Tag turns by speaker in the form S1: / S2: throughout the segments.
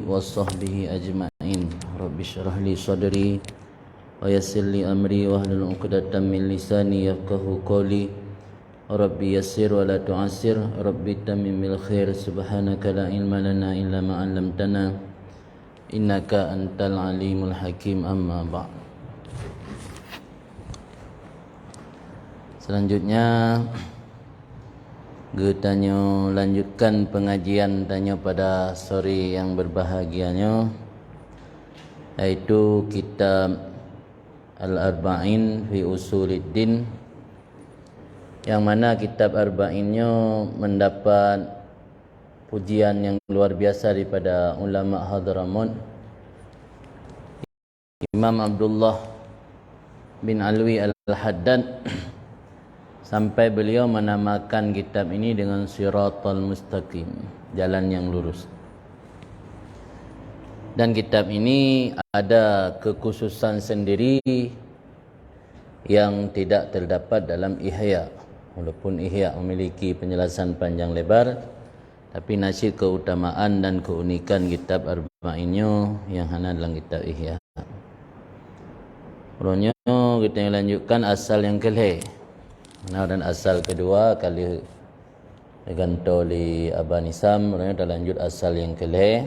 S1: وصحبه أجمعين. رب اشرح لي صدري ويسر لي أمري واحلل عقدة من لساني يفقهوا قولي. رب يسر ولا تعسر رب تمم بالخير سبحانك لا علم لنا إلا ما علمتنا إنك أنت العليم الحكيم. أما بعد. Selanjutnya kita lanjutkan pengajian tanya pada sore yang berbahagianya, yaitu kitab Al-Arba'in fi Usuluddin, yang mana kitab Arba'innya mendapat pujian yang luar biasa daripada ulama Hadramaut. Imam Abdullah bin Alwi Al-Haddad sampai beliau menamakan kitab ini dengan Siratal Mustaqim, jalan yang lurus. Dan kitab ini ada kekhususan sendiri yang tidak terdapat dalam Ihya. Walaupun Ihya memiliki penjelasan panjang lebar, tapi nasyid keutamaan dan keunikan kitab Arba'innya yang hanya dalam kitab Ihya. Orangnya kita lanjutkan asal yang kelih. Dan asal kedua kali digantung oleh Abah Nisam. Orangnya dah lanjut asal yang kelih.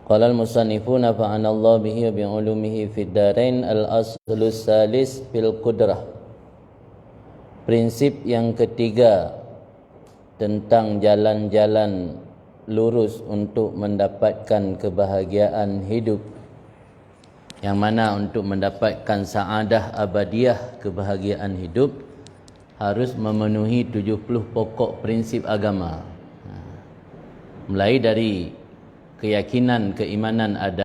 S1: Qala al-musannifu nafa'ana Allah bihi wa bi'ulumihi fid darain al-aslus salis fil qudrah. Prinsip yang ketiga tentang jalan-jalan lurus untuk mendapatkan kebahagiaan hidup, yang mana untuk mendapatkan saadah abadiah, kebahagiaan hidup, harus memenuhi 70 pokok prinsip agama. Mulai dari keyakinan, keimanan ada.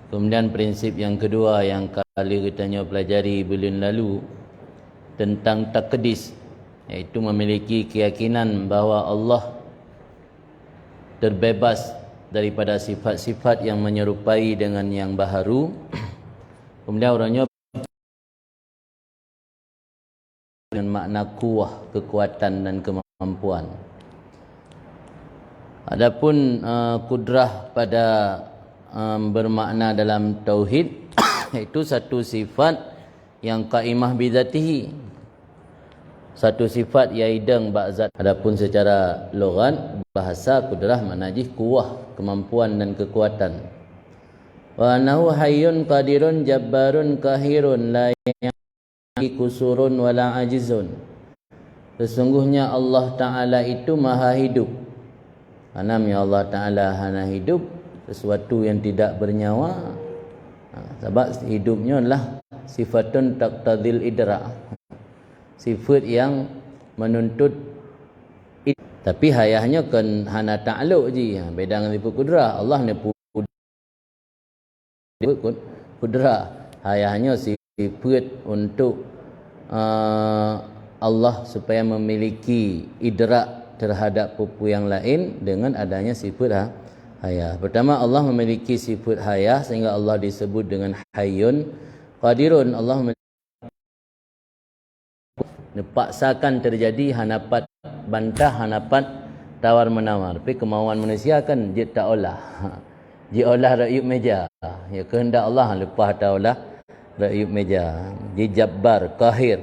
S1: Kemudian prinsip yang kedua yang kali kita pelajari bulan lalu tentang taqdis, iaitu memiliki keyakinan bahawa Allah terbebas daripada sifat-sifat yang menyerupai dengan yang baharu. Kemudian orangnya dengan makna kuwah, kekuatan dan kemampuan. Adapun kudrah pada bermakna dalam tauhid itu satu sifat yang qaimah bidzatihi, satu sifat yaidang ba'zat. Adapun secara lughat bahasa, kudrah manajih kuwah, kemampuan dan kekuatan. Wa annahu hayyun qadirun jabbarun kahirun la kusurun wala ajizun. Sesungguhnya Allah Ta'ala itu maha hidup. Anamnya Allah Ta'ala hana hidup, sesuatu yang tidak bernyawa. Sebab hidupnya adalah sifatun taqtadil idra', sifat yang menuntut. Tapi hayahnya kan hana ta'aluk je. Beda dengan sifat kudrah. Allah ni kudrah. Hayahnya sifat untuk Allah supaya memiliki idrak terhadap pupu yang lain dengan adanya sifat hayah. Pertama, Allah memiliki sifat hayah sehingga Allah disebut dengan hayyun qadirun. Allah paksakan terjadi, hanapat bantah, hanapat tawar menawar. Tapi kemauan manusia kan dia tak olah. Dia olah rakyat meja. Ya, kehendak Allah lepas tak olah rakyat meja. Dia jabbar, kahir,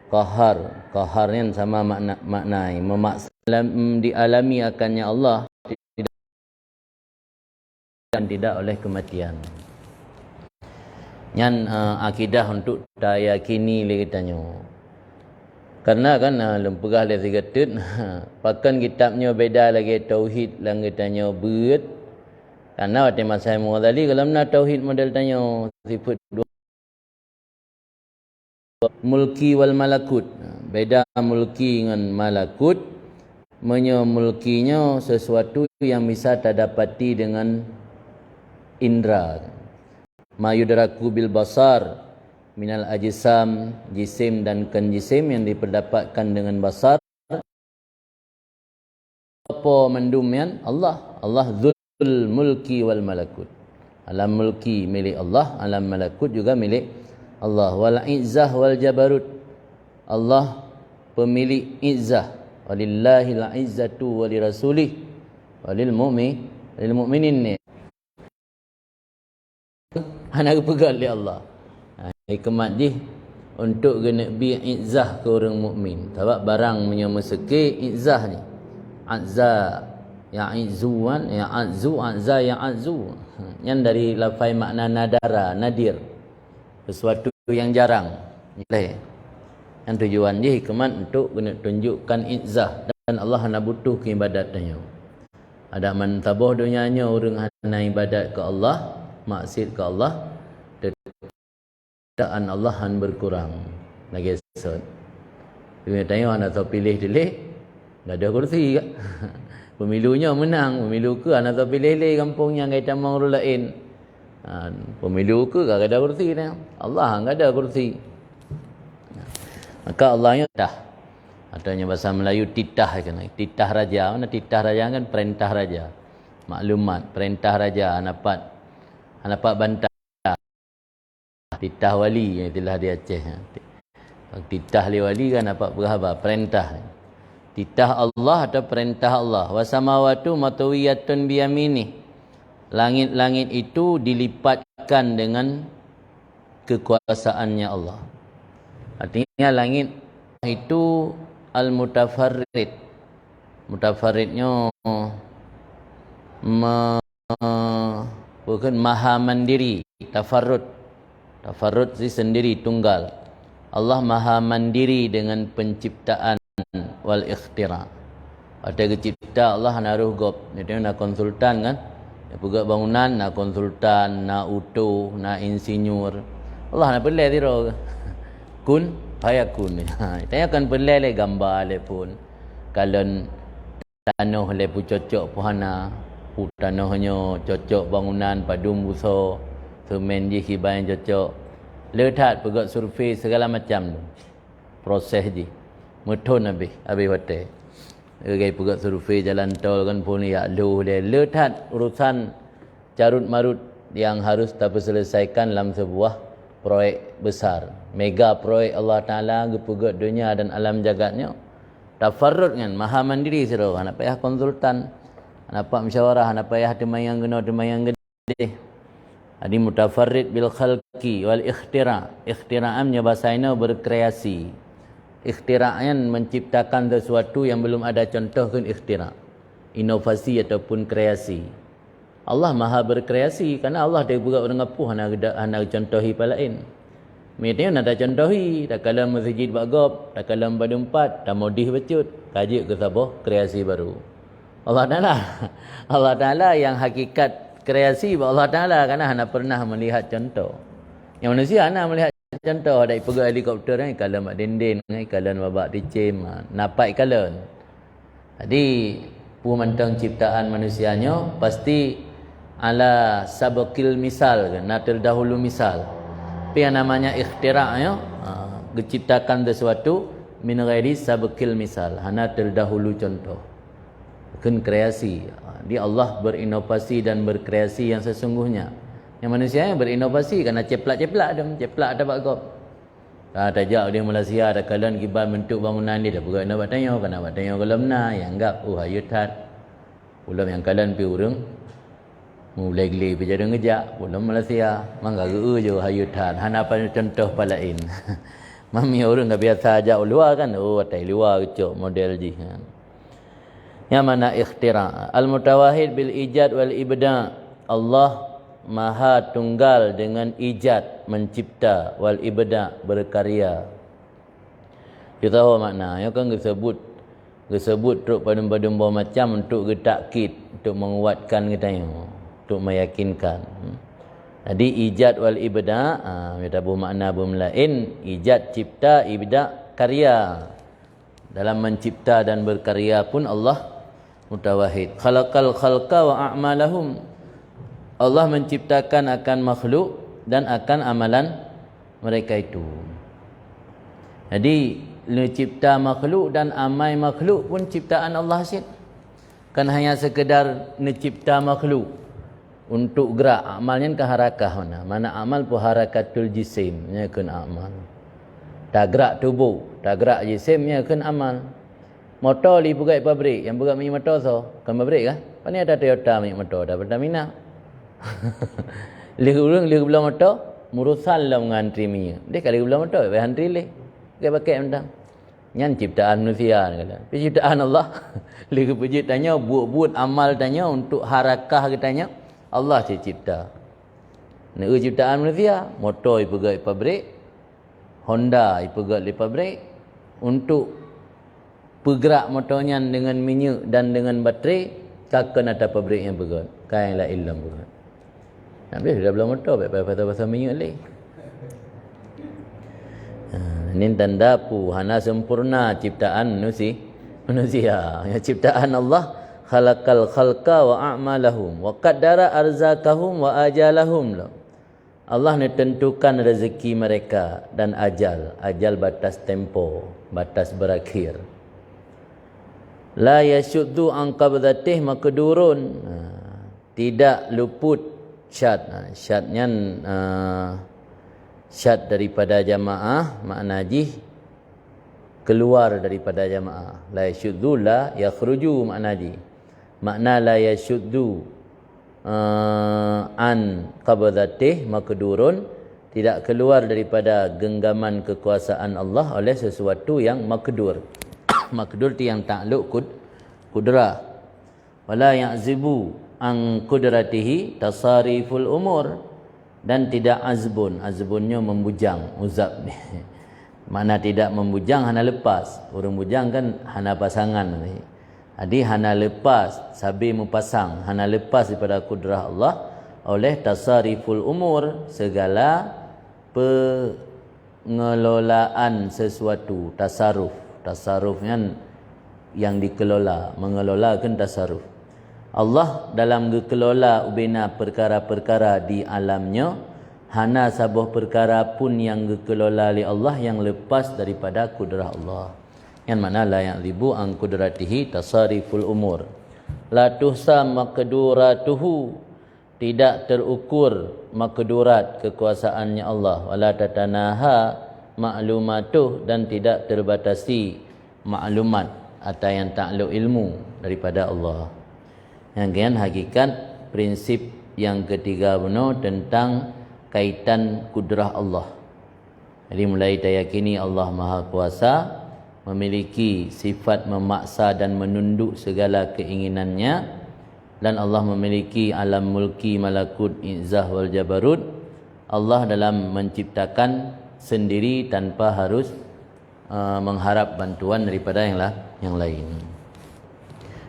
S1: kahar. Kahar ni sama maknai memaksa, dialami akannya Allah dan tidak oleh kematian. Yang akidah untuk tak yakini le katanya. Karena kan lempegah le sigatut pakan kitabnya beda lagi tauhid lang katanya beut. Karena waktu masa Mughazali kalau nak tauhid model tanya sifat dua mulki wal malakut. Beda mulki dengan malakut. Mulkinya sesuatu yang bisa terdapati dengan indra. Ma yudraku bil basar minal ajisam, jisim dan kan-jisim yang diperdapatkan dengan basar. Apa mendumian Allah? Allah dzul mulki wal malakut. Alam mulki milik Allah, alam malakut juga milik Allah. Wal izzah wal jabarut. Allah pemilik izzah. Walillahil izzatu walirasulih. walil mu'minin ni hana pegal oleh Allah. Hikmat dia untuk kena bi izzah ke orang mukmin. Sebab barang menyama seke izzah ni. Azza ya'izzuan ya'azzu azza ya'azzu. Yang dari lafai makna nadara, nadir. Sesuatu yang jarang. Yang tujuan dia hikmat untuk kena tunjukkan izzah dan Allah hana butuh ke ibadatnya. Ada man taboh dunianya orang hana ibadat ke Allah, maksiat ke Allah, keadaan Allah han berkurang. Lagi esok. Dia tanya anak tahu pilih-pilih, dah ada kursi ke? Pemilunya menang, pemilu ke anak tahu pilih-pilih kampungnya kaitan orang lain. Pemilu ke gak ada kursi ni. Allah enggak ada kursi. Maka Allahnya dah. Ataunya bahasa Melayu titah kan. Titah raja. Mana titah raja kan perintah raja. Maklumat, perintah raja dapat bantah. Titah wali yang telah di Aceh. Titah li wali kan dapat berapa perintah. Titah Allah atau perintah Allah. Wasamawatu matawiyatun biyamini. Langit-langit itu dilipatkan dengan kekuasaannya Allah. Artinya langit itu al-mutafarrid. Mutafarridnya bukan maha mandiri. Tafarrud sendiri tunggal. Allah maha mandiri dengan penciptaan wal ikhtira. Ada kecipta Allah naruh gop. Jadi nak konsultan kan. Pegak bangunan nak konsultan, nak utuh, nak insinyur. Allah nak pelai tiro. Kun fayakun. Tanya kan pelai le gambar le pun. Kalau tanah le pun cocok pohana. Tanahnya cocok bangunan padum buso. Semen je hibai yang cocok. Letak pegak survei segala macam tu. Proses je. Metun habis hotel. Gaya pegak survei jalan tol kan pun ya lu dia. Letak urusan carut marut yang harus terselesaikan dalam sebuah proyek besar. Mega proyek Allah Ta'ala pegak dunia dan alam jagatnya. Tafarrud kan. Maha mandiri siro. Nak payah konsultan. Nak musyawarah. Nak payah temayang gena temayang gede. Adi mutafarrid bil khalqi wal ikhtira. Ikhtira'annya bahasanya berkreasi. Ikhtira'an menciptakan sesuatu yang belum ada contoh kan ikhtira'. Inovasi ataupun kreasi. Allah maha berkreasi kerana Allah dia buat orang apuh nak contohi palain. Mereka nak contohi, tak kala masjid bagop, tak kala pada empat, tak modih becut, kaji ke sabah kreasi baru. Allah Ta'ala yang hakikat kreasi Allah Ta'ala kerana hana pernah melihat contoh. Yang manusia hana melihat contoh ada pergi helikopter ni kalau mak dendin ni kalau babak dicem napai kalau. Jadi pemantang ciptaan manusianya pasti ala sabqil misal kan, nak terdahulu misal. Tapi yang namanya ikhtira' diciptakan sesuatu min ghairi sabqil misal, hana terdahulu contoh. Bukan kreasi. Dia Allah berinovasi dan berkreasi yang sesungguhnya. Yang manusia yang berinovasi kerana ceplak-ceplak ada bagop. Tajak dia Malaysia ada kalan kibal bentuk bangunan dia dah buat nak tanya kena buat tanya kalau benar yang anggap hayutat. Ulam yang kalan pi urang mulai geli pi jadi ngejak ulam Malaysia mangga geu je hayutat. Hana apa contoh palain. Mami orang dah biasa ajak luar kan. Oh tai luar kecok model je. Yang mana ikhtira. Al-mutawahid bil ijad wal ibda. Allah maha tunggal dengan ijad, mencipta, wal ibda, berkarya. Kita tahu makna. Ya kan disebut truk padum-padum bawa macam untuk getakkid, untuk menguatkan kita untuk meyakinkan. Jadi ijad wal ibda, kita bermakna bermelain, ijad cipta, ibda karya. Dalam mencipta dan berkarya pun Allah mutawahid. Khalaqal khalqa wa a'malahum. Allah menciptakan akan makhluk dan akan amalan mereka itu. Jadi mencipta makhluk dan amal makhluk pun ciptaan Allah sih. Kan hanya sekedar mencipta makhluk untuk gerak, amalnya ke harakah mana. Mana amal pun harakatul jisimnya kan amal. Tak gerak tubuh, tak gerak jisimnya kan amal. Motor li pegai pabrik, yang pegai minyak motor so, kan pabrik kah? Pani ada Toyota minyak motor, ada Pertamina. Lihat belah motor, murusan lah mengantri minyak. Dia kalau belah motor, dia antri le. Dia pakai mentang. Nyan ciptaan manusia kata. Tapi ciptaan Allah, lihat puji tanya, buat amal tanya untuk harakah katanya, Allah cipta. Nak ciptaan manusia, motor pegai pabrik, Honda pegai di pabrik untuk bergerak motornya dengan minyak dan dengan baterai, takkan ada pabrik yang bergerak. Kain la illam bergerak. Nabi sudah belum motor, pasal minyak lagi. Ini tanda hana sempurna ciptaan manusia. Ya, ciptaan Allah, khalaqal khalqa wa a'malahum wa qaddara arzakahum wa ajalahum. Allah menentukan rezeki mereka dan ajal. Ajal batas tempo, batas berakhir. La yashuddu an qabdatih makdurun, tidak luput syad. Syadnya syad daripada jamaah, makna jih keluar daripada jamaah. La yashuddu la yakhruju, makna jih. Makna la yashuddu an qabdatih makdurun, tidak keluar daripada genggaman kekuasaan Allah oleh sesuatu yang makdur. Makdur tu yang takluk kudrah. Wala ya'zibu an kudratihi tasariful umur, dan tidak azbun. Azbunnya membujang, uzab ni. Mana tidak membujang, hana lepas. Orang bujang kan hana pasangan. Jadi hana lepas, sabi mupasang, hana lepas daripada kudrah Allah oleh tasariful umur, segala pengelolaan sesuatu, tasaruf. Tasarufnya yang dikelola, mengelolakan tasaruf. Allah dalam kelola ubina perkara-perkara di alamnya, hana sabuh perkara pun yang dikelola oleh Allah yang lepas daripada kudrah Allah. Yang mana la ya'libu an kudratihi tasariful umur. La tuhsa maqduratuhu, tidak terukur maqdurat kekuasaannya Allah. Wala tatanaha maklumatuh, dan tidak terbatasi maklumat atau yang takluk ilmu daripada Allah. Yang kemudian hakikat prinsip yang ketiga benar tentang kaitan kudrah Allah. Jadi mulai diyakini Allah Maha Kuasa, memiliki sifat memaksa dan menunduk segala keinginannya, dan Allah memiliki alam mulki, malakut, izzah wal jabarut. Allah dalam menciptakan sendiri tanpa harus mengharap bantuan daripada yang lain.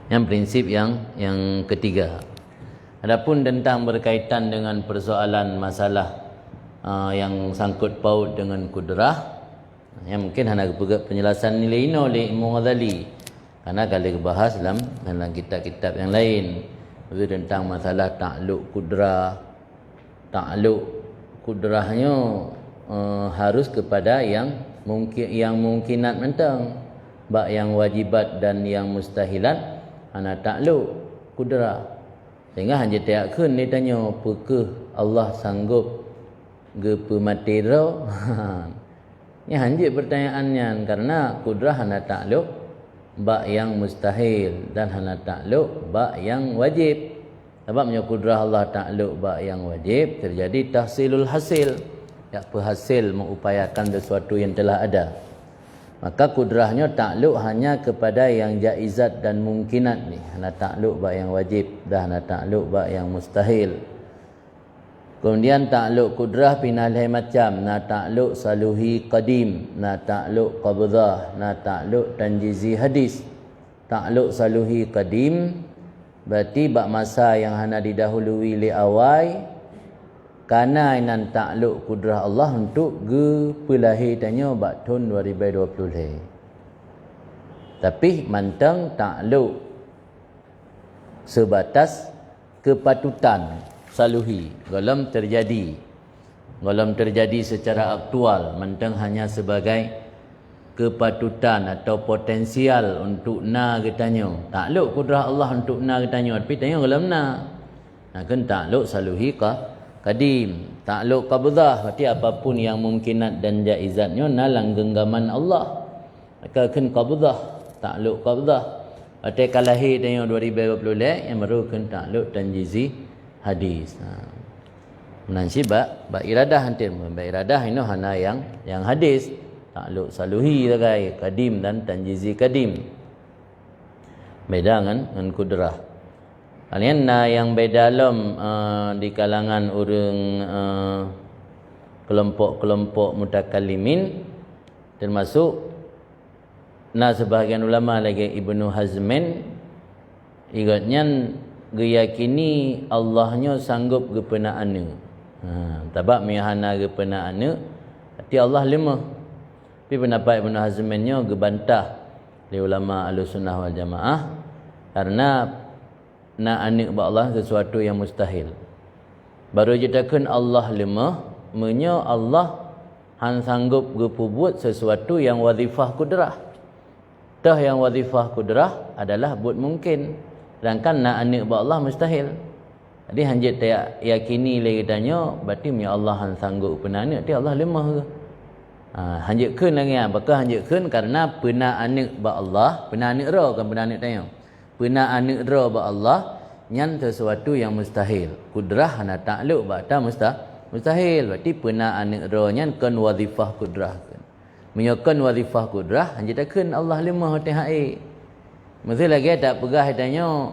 S1: Yang prinsip yang ketiga. Adapun tentang berkaitan dengan persoalan masalah yang sangkut paut dengan kudrah, yang mungkin hanya penjelasan nilai ini oleh Imam Ghazali, karena kalau bahas dalam kitab-kitab yang lain itu tentang masalah takluk kudrah. Takluk kudrahnya harus kepada yang mungkinat mentang, bak yang wajibat dan yang mustahilat ana takluk kudrah. Sehingga hanya tiakun dia tanya, apakah Allah sanggup ke pematero? Ini hanya pertanyaannya, karena kudrah hana takluk bak yang mustahil dan hana takluk bak yang wajib. Sebabnya kudrah Allah takluk bak yang wajib, terjadi tahsilul hasil, ya, berhasil mengupayakan sesuatu yang telah ada. Maka kudrahnya takluk hanya kepada yang jaizat dan mungkinat ni. Hana takluk bak yang wajib, dah hana takluk bak yang mustahil. Kemudian takluk kudrah pinalai macam, na takluk saluhi qadim, na takluk qabdah, na takluk tanjizi hadis. Takluk saluhi qadim berarti bak masa yang hana didahului li awai, karena inan takluk kudrah Allah untuk ge pelahir tanya bak tahun 2020. Tapi mantang takluk sebatas kepatutan saluhi, golem terjadi secara aktual, mantang hanya sebagai kepatutan atau potensial untuk na ketanya. Takluk kudrah Allah untuk na ketanya, tapi tanya golem na. Nah kan takluk saluhi kadim. Takluk qabdah berarti apapun yang mungkinat dan jaizatnya nalang genggaman Allah, maka kan qabdah. takluk qabdah. Atau kalahi dan yang 2020 yang baru kan takluk tanjizi hadis. Menansi ba iradah hantir ba iradah ini hana yang hadis takluk saluhi lagai kadim dan tanjizi kadim. Beda dengan kudrah. Kalian yang beda dalam di kalangan orang kelompok-kelompok mutakallimin termasuk sebahagian ulama lagi Ibnu Hazmin igatnya geyakini Allahnya sanggup gepenaane. Tabak mihana gepenaane arti Allah lemah. Tapi pendapat Ibnu Hazminnya gebantah oleh ulama Ahlussunnah wal Jamaah karena nak anik ba Allah sesuatu yang mustahil. Baru jetakan Allah lemah, menyo Allah han sanggup gepubuat sesuatu yang wazifah kudrah. Tah yang wazifah kudrah adalah buat mungkin. Sedangkan nak anik ba Allah mustahil. Jadi hanjit tak yakini lagi tanya, berarti ya Allah han sanggup penanik, dia Allah lemah ke? Hanjit kun lagi apakah hanjit kun karena pena anik ba Allah, pena anik ra kan pena anik tanya. Pena anik ra ba Allah nyan sesuatu yang mustahil. Kudrah hana takluk ba ta mustahil. Berarti pena anik ra nyan kan wazifah kudrah kan. Menyakan wazifah kudrah hanjit kun Allah lemah hati hai. Mesti lagi tak pegah tanya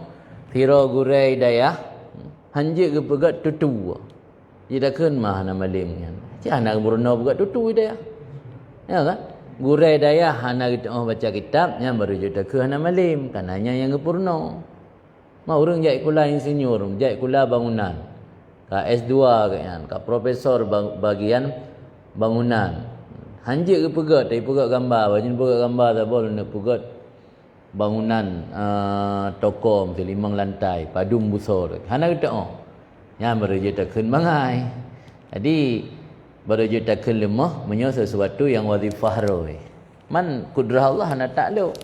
S1: tira gurai dayah hanjit ke pegat tutu. Jida kun mah nama lim nyan. Cik anak Brunei pegat tutu dayah. Ya kan? Gurai dayah hana kita baca kitab yang baru juta ke hana malim kananya yang ngepurno. Ma urang jai kula insinyur, jai kula bangunan. Ka S2 kan, ka profesor bagian bangunan. Hanjik ke pegat, tapi pegat gambar, bajin pegat gambar tak boleh nak pegat bangunan toko mesti 5 lantai, padum besar. Hana kita yang baru juta ke mangai. Jadi baru jutakan lemah menyo sesuatu yang wazifah roh. Man kudrah Allah hana takluk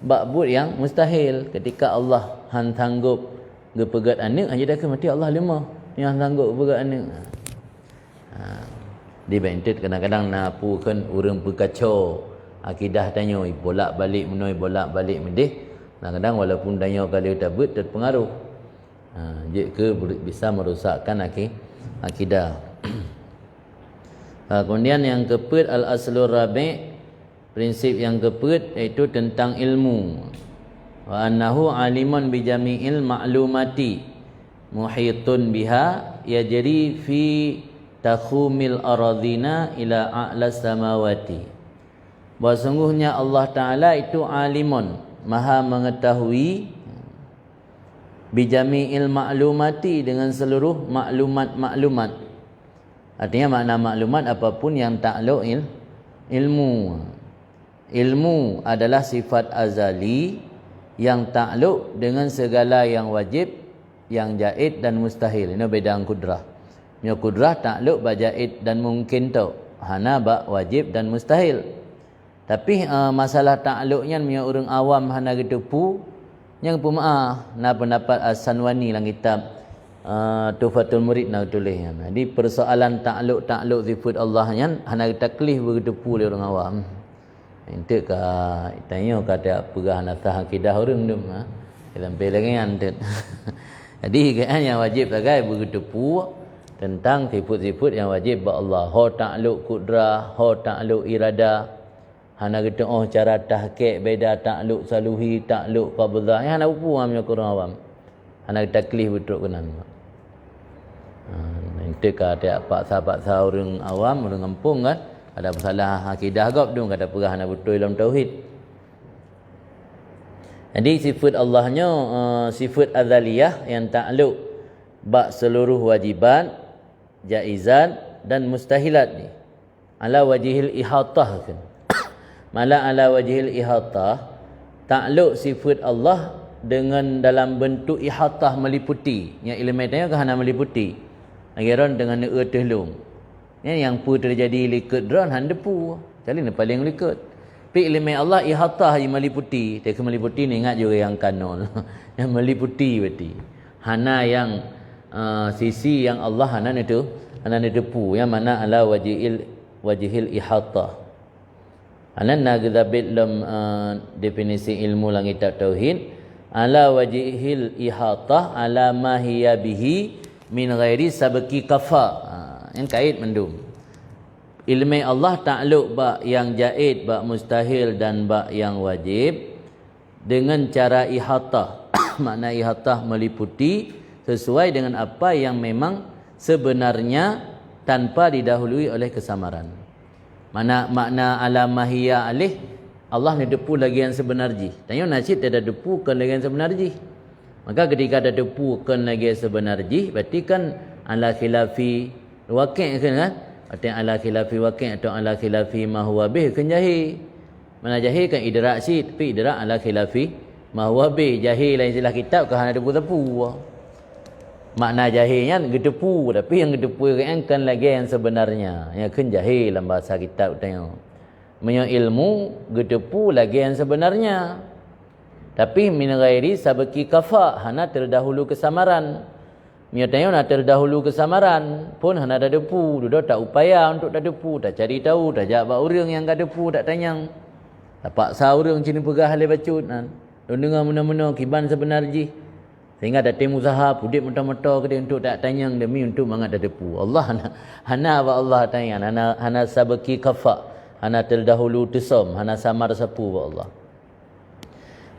S1: ba'bud yang mustahil. Ketika Allah han sanggup gepegat anak hanya dah mati Allah lemah yang sanggup gepegat anak. Di bentet kadang-kadang napukan urang berkacau akidah tanya bolak-balik menoi bolak-balik medih. Kadang-kadang walaupun tanya kali tabut terpengaruh. Jika bisa merosakkan akidah. Kemudian yang keempat al-aslur rabi', prinsip yang keempat iaitu tentang ilmu. Wa annahu alimun bi jami'il ma'lumati muhitun biha yajri fi takhumil aradina ila a'las samawati. Bahawa sungguhnya Allah Ta'ala itu alimun, maha mengetahui bi jami'il ma'lumati dengan seluruh maklumat-maklumat. Artinya makna maklumat apapun yang takluk ilmu. Ilmu adalah sifat azali yang takluk dengan segala yang wajib, yang jaid dan mustahil. Ini beda dengan kudrah. Ini kudrah takluk ba jaid dan mungkin tu. Hana ba wajib dan mustahil. Tapi masalah takluknya punya orang awam hana gedepu yang pemaah na pendapat As-Sanwani dalam kitab Tuhfatul Murid nak tulis. Jadi persoalan takluk sifat Allah nya hana taklif berdepu oleh orang awam. Ente ka tanya kata pegah nasah akidah orang tu sampai lagi antet. Jadi kayaknya wajib sebagai berdepu tentang sifat-sifat yang wajib ba Allah. Ho takluk kudrah, ho takluk irada. Hana kita cara tahqiq beda takluk saluhi, takluk qabdah. Hana upu amnya orang awam. Hana taklif betul kenan. Nanti kata paksa-paksa orang awam, orang kampung kan, ada masalah akidah gap tu, kata perah nak betul dalam tauhid. Jadi sifat Allahnya sifat azaliyah yang takluk bak seluruh wajibat, jaizat dan mustahilat ni. Ala wajhil ihatah kan. Mala ala wajhil ihatah takluk sifat Allah dengan dalam bentuk ihatah meliputi. Yang ilmu tanya ke hana meliputi. Agiran dengan tehlung. Yang pu terjadi likut dron hande pu. Kali ni paling likut. Tapi ilmu Allah ihatah yang meliputi. Tak meliputi ni ingat juga yang kanon. Yang meliputi berarti. Hana yang sisi yang Allah hana itu pu. Yang mana ala wajhil ihatah. Anan nagdabit lam definisi ilmu lang kitab tauhid ala wajhil ihatah ala ma hiya bihi min ghairi sabqi kafa. Yang kait mendum. Ilmu Allah takluk bak yang jaid, bak mustahil dan bak yang wajib dengan cara ihatah. Makna ihatah meliputi sesuai dengan apa yang memang sebenarnya tanpa didahului oleh kesamaran. Makna alamahiyya alih Allah ni depu lagi yang sebenarnya. Tanya nasid ada depu kan lagi yang sebenarnya. Maka ketika ada depu kan lagi yang sebenarnya, berarti kan ala khilafi waqi' kan? Artinya ala khilafi waqi' atau ala khilafi ma huwa bih kan jahil. Mana jahil kan idrak sid, tapi idrak ala khilafi ma huwa bih. Jahil lain istilah kitab kan ada depu-depu. Makna jahilnya gedepu, tapi yang gedepu kan lagi yang sebenarnya. Yang kan jahil dalam bahasa kitab tengok. Punya ilmu gedepu lagi yang sebenarnya. Tapi min ghairi sabqi kafa, hana terdahulu kesamaran. Mia tanya nak terdahulu kesamaran pun hana ada depu, duduk tak upaya untuk tak depu, tak cari tahu, tak jawab orang yang tak depu, tak tanya. Tak paksa orang cina pegah halai bacut kan. Don dengar mena-mena kiban sebenarnya. Sehingga ada tim usaha pudik mata-mata ke dia untuk tak tanya demi untuk mangat ada depu. Allah hana apa Allah tanya, hana sabqi kafa, hana terdahulu tesam, hana samar sapu Allah.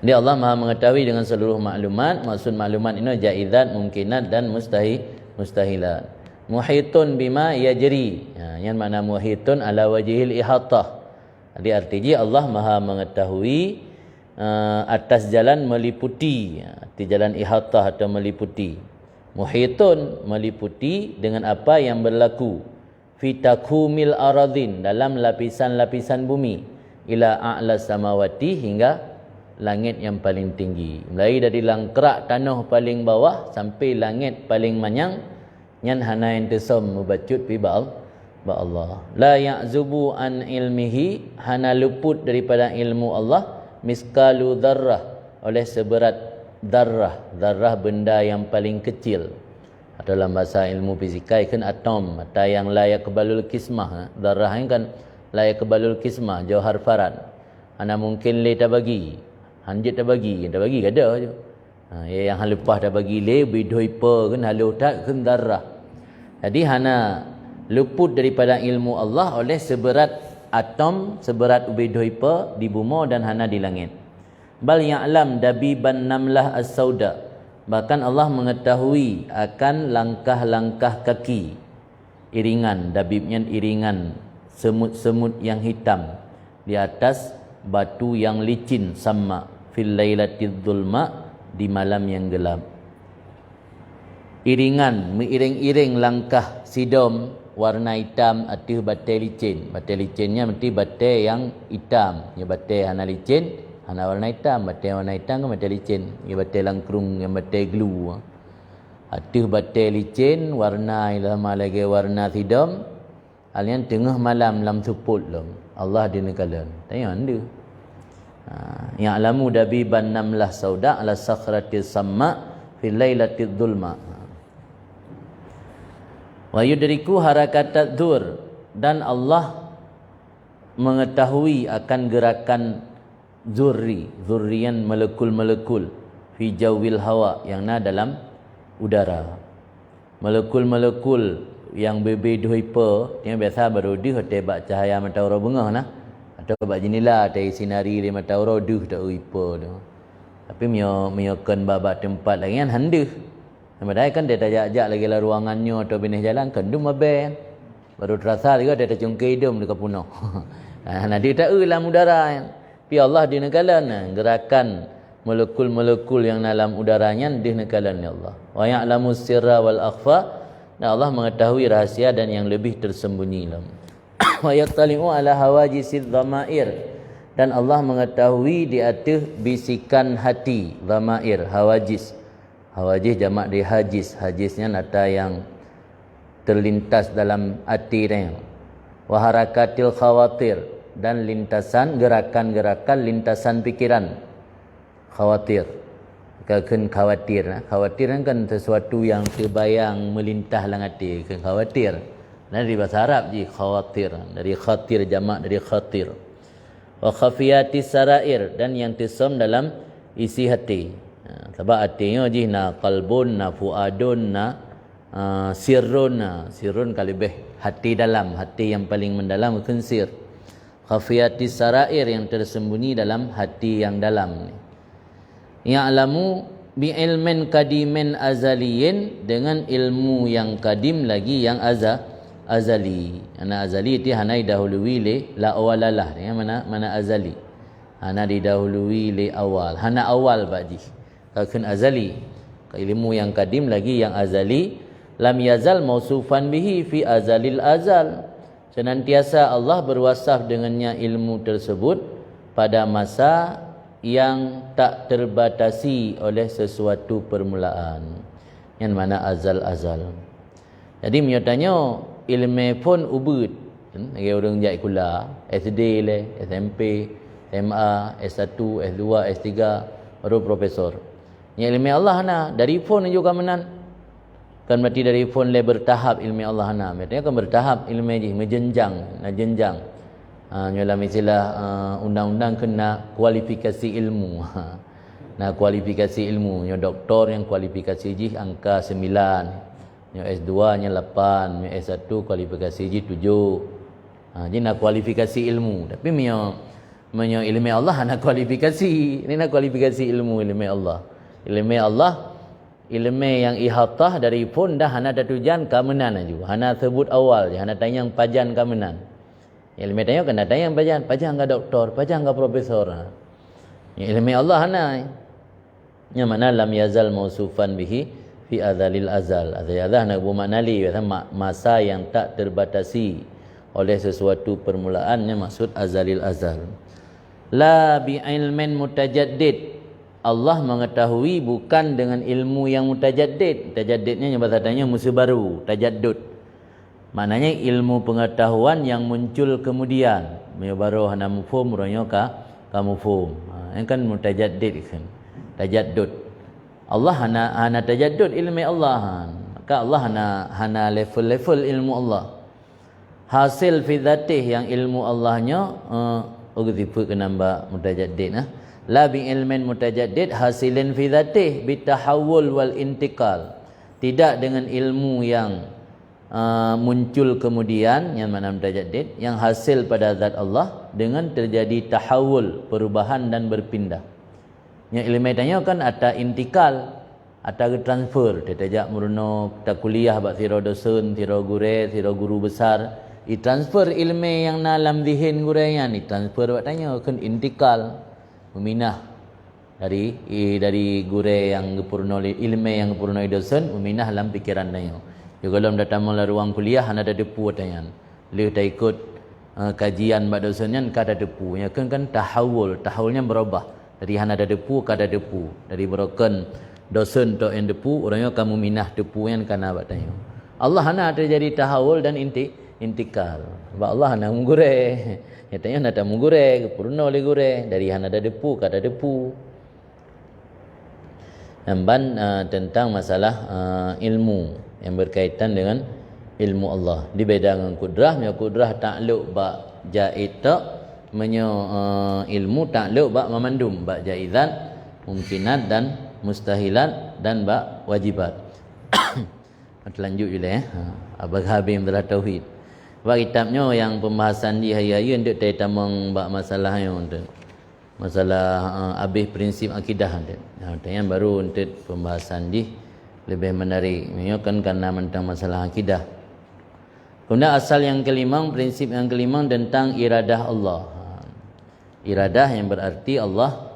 S1: Dia Allah Maha mengetahui dengan seluruh maklumat. Maksud maklumat ini jaizat, mungkinat dan mustahilat. Muhitun bima yajri. Yang makna muhitun ala wajhil ihatah. Jadi artinya Allah Maha mengetahui atas jalan meliputi, di jalan ihatah atau meliputi. Muhitun meliputi dengan apa yang berlaku fi takumil aradin, dalam lapisan-lapisan bumi, ila a'la samawati, hingga langit yang paling tinggi. Mulai dari langkrak tanah paling bawah sampai langit paling manyang, nyan hana yang tesam mubacut pi ba Allah. La ya'zubu an ilmihi, hana luput daripada ilmu Allah, miskalu darrah, oleh seberat darrah. Darrah benda yang paling kecil. Dalam bahasa ilmu fisika kan atom, atau yang la yaqbalul kismah. Darrah kan la yaqbalul kismah, jauhar farad. Hana mungkin le tak bagi. Hanjit dah bagi ada je. Yang hang lepas dah bagi le bidoi pe kan halu tak kan darah. Jadi hana luput daripada ilmu Allah oleh seberat atom, seberat bidoi pe di bumi dan hana di langit. Bal ya'lam dabiban namlah as-sauda. Bahkan Allah mengetahui akan langkah-langkah kaki, iringan, dabibnya iringan semut-semut yang hitam di atas batu yang licin, sama fil lailatidz zulma, di malam yang gelap. Iringan, mengiring-iring langkah sidom warna hitam atih batai licin. Batai licinnya mesti batai yang hitam. Ya batai hana licin, hana warna hitam. Batai warna hitam kan batai licin. Ya batai langkrung, yang batai glue. Atih batai licin warna ilama lagi warna sidom. Alian tengah malam lam suput lam. Allah dinekalan. Tanya anda. Ya'lamu dabiban namlah sauda ala sakhratis samma fil lailatidz zulma. Wa yudriku harakatat dzur, dan Allah mengetahui akan gerakan zurriyan molekul-molekul fi jawil hawa, yang dalam udara. Molekul-molekul yang berbeda yang biasa berudi tebak cahaya matahari bunga nah. Atau bab jenilah dari sinari di mata orang duh tak uipa tu. Tapi mio kan babak tempat lagi kan handeh. Padahal kan dia tak ajak lagi lah ruangannya atau benih jalan kan dum abe. Baru terasa juga dia tercungkir hidung dekat punah. Nah dia tak dalam udara. Pi Allah di nekalan gerakan molekul-molekul yang dalam udaranya di nekalan ya Allah. Wa ya'lamu sirra wal akhfa. Dan Allah mengetahui rahasia dan yang lebih tersembunyi dalam. Wa yattali'u ala hawajisiz dhamair, dan Allah mengetahui di atas bisikan hati. Dhamair, hawajis. Hawajis jamak dari hajis. Hajisnya nata yang terlintas dalam hati dia. Wa harakatil khawatir, dan lintasan gerakan-gerakan lintasan pikiran. Khawatir. Kan khawatir. Khawatir kan sesuatu yang terbayang melintah dalam hati. Kan khawatir. Dari bahasa Arab je khawatir, dari khatir jamak dari khatir. Wa khafiyatis sarair, dan yang tersom dalam isi hati. Sebab hatinya je na qalbun, na fuadun, na sirrun. Sirrun kalau lebih hati dalam, hati yang paling mendalam bukan sir. Khafiyatis sarair, yang tersembunyi dalam hati yang dalam. Ya'lamu bi ilmin kadimin azaliyin, dengan ilmu yang kadim lagi yang azali. Ana azali itu hana didahului le la awalalah. Yang mana azali? Hana didahului le awal. Hana awal baji. Kan azali. Ilmu yang kadim lagi yang azali. Lam yazal mausufan bihi fi azalil azal. Senantiasa Allah berwasaf dengannya ilmu tersebut pada masa yang tak terbatasi oleh sesuatu permulaan. Yang mana azal-azal. Jadi menyatanya ilmu pun ubud. Lagi orang jai kula, SD le, SMP, SMA, S1, S2, S3, baru profesor. Yang ilmu Allah na dari pun juga menan. Kan berarti dari pun le bertahap ilmu Allah na. Maksudnya kan bertahap ilmu je, menjenjang, na jenjang. Dalam istilah undang-undang kena kualifikasi ilmu. Nah, kualifikasi ilmu, yang doktor yang kualifikasi je angka 9. Yang S2 nya 8, yang S1 kualifikasi je 7. Jadi nak kualifikasi ilmu. Tapi menyo ilmu Allah nak kualifikasi. Ini nak kualifikasi ilmu Allah. Ilmu Allah, ilmu yang ihatah dari pun dah hana tujuan kamenan juga. Hana sebut awal je, hana tanya pajan kamenan. Ilmu tanya kena tanya pajan ke doktor, pajan ke profesor. Ilmu Allah hana. Yang mana lam yazal mausufan bihi fi azalil azal. Azal nak bermaknali masa yang tak terbatasi oleh sesuatu permulaannya, maksud azalil azal. La bi ilmin mutajaddid. Allah mengetahui bukan dengan ilmu yang mutajaddid. Mutajaddidnya yang bahasa tanya musuh baru, tajaddud. Maknanya ilmu pengetahuan yang muncul kemudian. Dia baru hana mufhum ronya ka mufhum. Yang kan mutajaddid kan. Tajaddud. Allah hana tajaddud ilmu Allah. Maka Allah hana level-level ilmu Allah. Hasil fi dzatih, yang ilmu Allahnya tipe kenamba mutajaddid la bi ilmin mutajaddid hasilin fi dzatih bitahawul wal intiqal. Tidak dengan ilmu yang muncul kemudian, yang mana mutajaddid, yang hasil pada zat Allah dengan terjadi tahawul, perubahan dan berpindah. Yang ilmu tanya kan ada intikal, ada transfer. Dia tajak meruno kita kuliah bak siro dosen, siro gure, siro guru besar. I transfer ilmu yang dalam zihin gurenya ni transfer bak tanya kan intikal, meminah dari gure yang gepurno ilmu yang gepurno dosen, meminah dalam pikiran tanya. Juga kalau datang mula ruang kuliah anda ada depu tanya. Leh dah ikut kajian bak dosennya ka ada depu. Ya kan tahawulnya berubah. Dari hana ada depu ka ada depu. Dari broken dosen to en depu, orangnya kamu minah depu yang kana bak tanya. Allah hana terjadi tahawul dan intikal. Sebab Allah hana mugure. Ya tanya hana mugure, purno le gure. Dari hana ada depu ka ada depu. Namban tentang masalah ilmu yang berkaitan dengan ilmu Allah. Dibeda dengan kudrah, kudrah takluk bak jaid tak, ilmu takluk bak memandum, bak jaizat, mungkinat dan mustahilat dan bak wajibat. Lanjut je lah Abang Habib telah tauhid. Bak kitabnya yang pembahasan di hari-hari untuk tamang bak masalah yang untuk masalah habis prinsip akidah tu. Yang baru untuk pembahasan di lebih menarik. Ini kan karena tentang masalah akidah. Kemudian asal yang kelima, prinsip yang kelima tentang iradah Allah. Iradah yang berarti Allah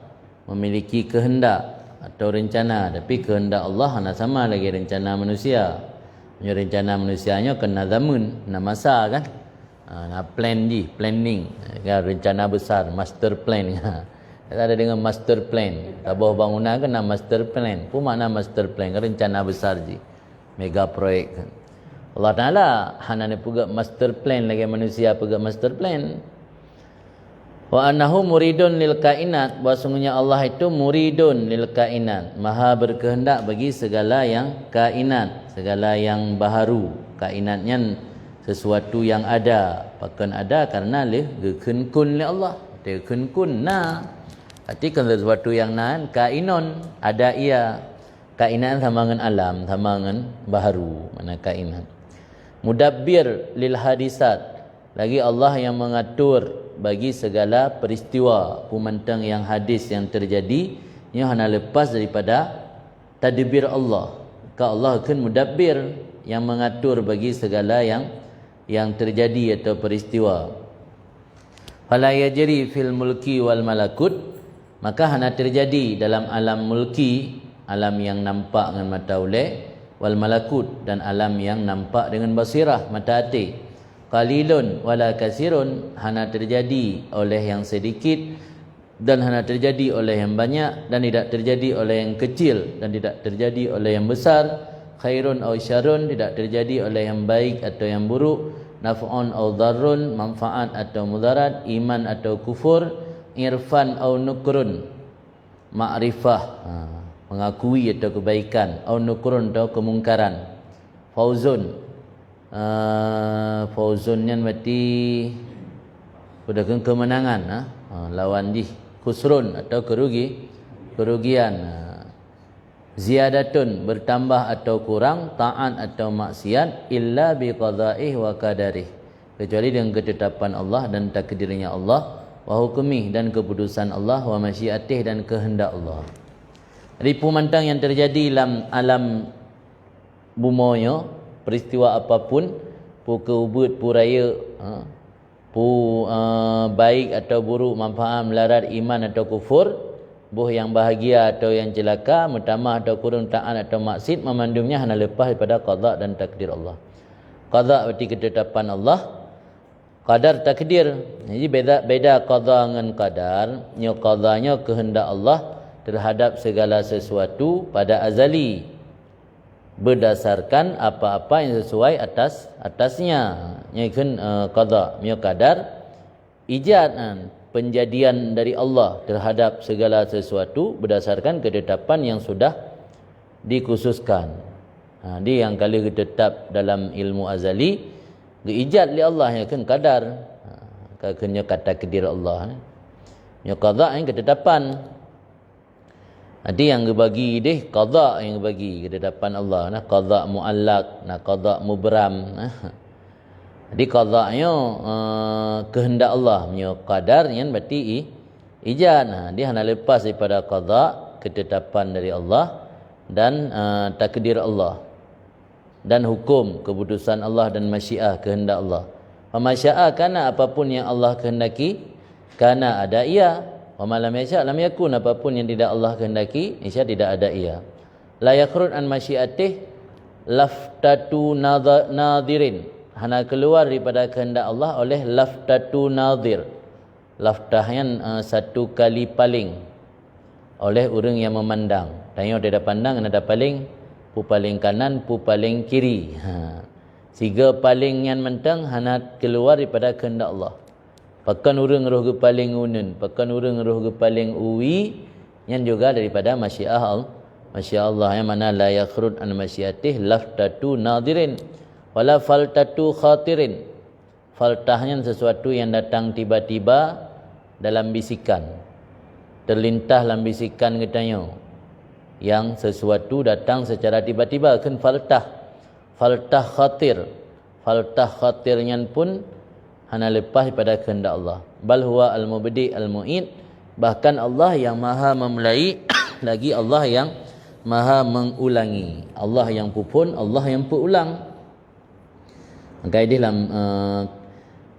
S1: memiliki kehendak atau rencana. Tapi kehendak Allah hanya sama lagi rencana manusia. Rencana manusianya kena zaman, kena masa kan. Planning. Rencana besar, master plan. Ada dengan master plan. Tabah bangunan kan master plan. Apa makna master plan? Rencana besar je. Mega proyek kan. Allah Ta'ala hana ni pegak master plan lagi manusia pegak master plan. Wa annahu muridun lil kainat. Bahasanya Allah itu muridun lil kainat. Maha berkehendak bagi segala yang kainat. Segala yang baharu. Kainatnya sesuatu yang ada. Bahkan ada karena leh gekun kun li Allah. Kun kunna. Artikan sesuatu yang nan kainon, ada ia. Kainan sama dengan alam, sama dengan baharu, mana kainan. Mudabbir lil hadisat. Lagi Allah yang mengatur bagi segala peristiwa pemantang yang hadis yang terjadi yang hanya lepas daripada tadbir Allah. Ka Allah kan mudabbir yang mengatur bagi segala yang terjadi atau peristiwa. Fala yajri fil mulki wal malakut, maka hanya terjadi dalam alam mulki, alam yang nampak dengan mata oleh, wal malakut, dan alam yang nampak dengan basirah, mata hati. Qalilun wala kasirun, hanya terjadi oleh yang sedikit dan hanya terjadi oleh yang banyak, dan tidak terjadi oleh yang kecil dan tidak terjadi oleh yang besar. Khairun aw syarrun, tidak terjadi oleh yang baik atau yang buruk. Naf'un aw dharrun, manfaat atau mudarat. Iman atau kufur. Irfan aw nukrun, ma'rifah, mengakui atau kebaikan. Aw nukrun atau kemungkaran. Fauzun, fauzunnya berarti berdasarkan kemenangan, lawan di khusrun atau kerugian. Ziyadatun, bertambah atau kurang, ta'an atau maksiat, illa biqada'ih wa qadarih, kecuali dengan ketetapan Allah dan takdirnya Allah, wa hukmih, dan keputusan Allah, wa masyiatih, dan kehendak Allah. Jadi pemantang yang terjadi dalam alam bumonya, peristiwa apapun, pu keubut, pu raya, baik atau buruk, manfaat, melarat, iman atau kufur, buh yang bahagia atau yang celaka, mutamah atau kurun, taat atau maksiat, memandumnya hanya lepas daripada qada dan takdir Allah. Qada berarti ketetapan Allah, qadar takdir. Jadi beda qada dengan qadar. Qadanya kehendak Allah terhadap segala sesuatu pada azali, berdasarkan apa-apa yang sesuai atasnya. Ini qada. Qadar ijad, penjadian dari Allah terhadap segala sesuatu berdasarkan ketetapan yang sudah dikhususkan. Dia yang kali tetap dalam ilmu azali, diijad li Allah yang kan qadar. Kena kata takdir Allah. Nya qada yang ketetapan. Ada yang bagi deh qada yang bagi ketetapan Allah. Nah qada muallaq, nah qada mubram. Jadi qada'nya kehendak Allah, punya qadarnya berarti ijad. Dia hanya lepas daripada qada, ketetapan dari Allah, dan takdir Allah, dan hukum, keputusan Allah, dan masyiah, kehendak Allah. Wa masya'a, kana apapun yang Allah kehendaki, kana ada ia. Wa ma lam yasha' lam yakun, apapun yang tidak Allah kehendaki, insya tidak ada ia. La yakhrud an masyiatih laftatu nadirin, hanya keluar daripada kehendak Allah oleh laftatu nadir. Laftahnya satu kali paling oleh orang yang memandang. Tanya dia ada pandang, ada paling, pu paling kanan, pu paling kiri. Tiga paling yang mentang hanya keluar daripada kehendak Allah. Pakan orang roh ke paling unun, pakan orang roh ke paling uwi, yang juga daripada masyiah Allah. Masyiah Allah yang mana la yakhrud an masyiatih laftatu nadirin. Wala faltatu khatirin. Faltahnya sesuatu yang datang tiba-tiba dalam bisikan. Terlintas dalam bisikan katanya. Yang sesuatu datang secara tiba-tiba, kan faltah. Faltah khatir. Faltah khatirnya pun hanya lepas pada kehendak Allah. Bal huwa al-mubdi al-mu'id. Bahkan Allah yang maha memulai, lagi Allah yang maha mengulangi. Allah yang pupun, Allah yang perulang. Maka ini dalam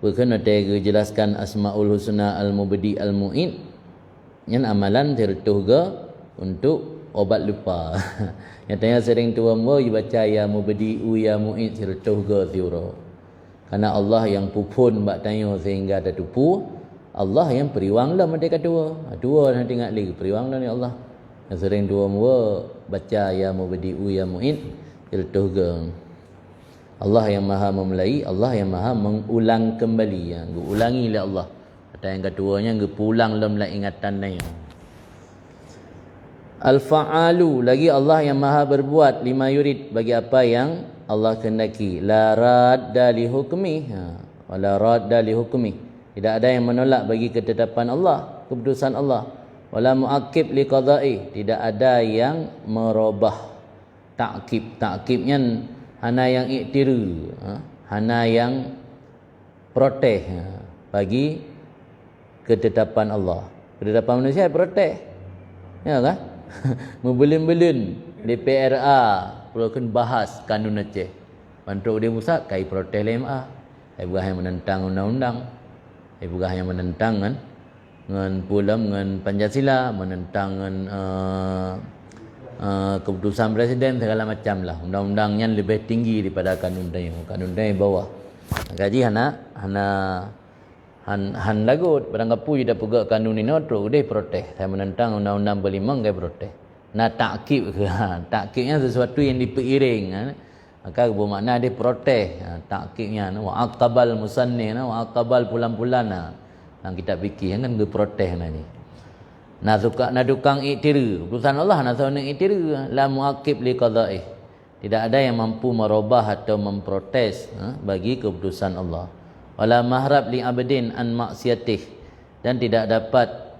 S1: berkena jelaskan Asmaul Husna Al-Mubdi Al-Mu'id, yang amalan tertuh untuk obat lupa. Yang tanya sering tua mu baca ya Mubdi ya Mu'id tertuh tiuro. Karena Allah yang pupun bak tanya sehingga ada tupu, Allah yang periwang lah mereka dua. Dua nanti ingat lagi periwang lah ni Allah. Yang sering tua mu baca ya Mubdi ya Mu'id tertuh Allah yang maha memulai, Allah yang maha mengulang kembali. Yang ulangi oleh Allah. Kata yang keduanya, pulang dalam ingatan dia. Al-fa'alu, lagi Allah yang maha berbuat, lima yurid, bagi apa yang Allah kehendaki. La radda li hukmi, la radda li hukmi. Tidak ada yang menolak bagi ketetapan Allah, keputusan Allah. Wala muaqib liqada'i, tidak ada yang merubah. Ta'kib, ta'kibnya hana yang iktiru, hana yang protes bagi ketetapan Allah. Ketetapan manusia protes. Ya kan? Membelin-belin DPRA perlukan bahas kanun Aceh. Bantu dia Musa kai protes LMA. Ai bukan yang menentang undang-undang. Ai bukan yang menentang kan dengan pulam dengan Pancasila, menentang dengan keputusan presiden segala macam lah. Undang-undangnya lebih tinggi daripada kanun dia. Kanun dia bawah. Gaji Han lagut barang kapu dia pegak kanun ini otro dia protes. Saya menentang undang-undang berlimang dia protes. Nah takkib ke takkibnya sesuatu yang dipeiring maka bermakna dia protes. Takkibnya wa aqabal musanni wa aqabal pulan-pulan dalam kitab fikih kan dia protes ni. Nah suka nak dukang iktiru keputusan Allah nak tahu nak iktiru la muaqib li qada'i. Tidak ada yang mampu merubah atau memprotes bagi keputusan Allah. Wala mahrab li abdin an maksiatih, dan tidak dapat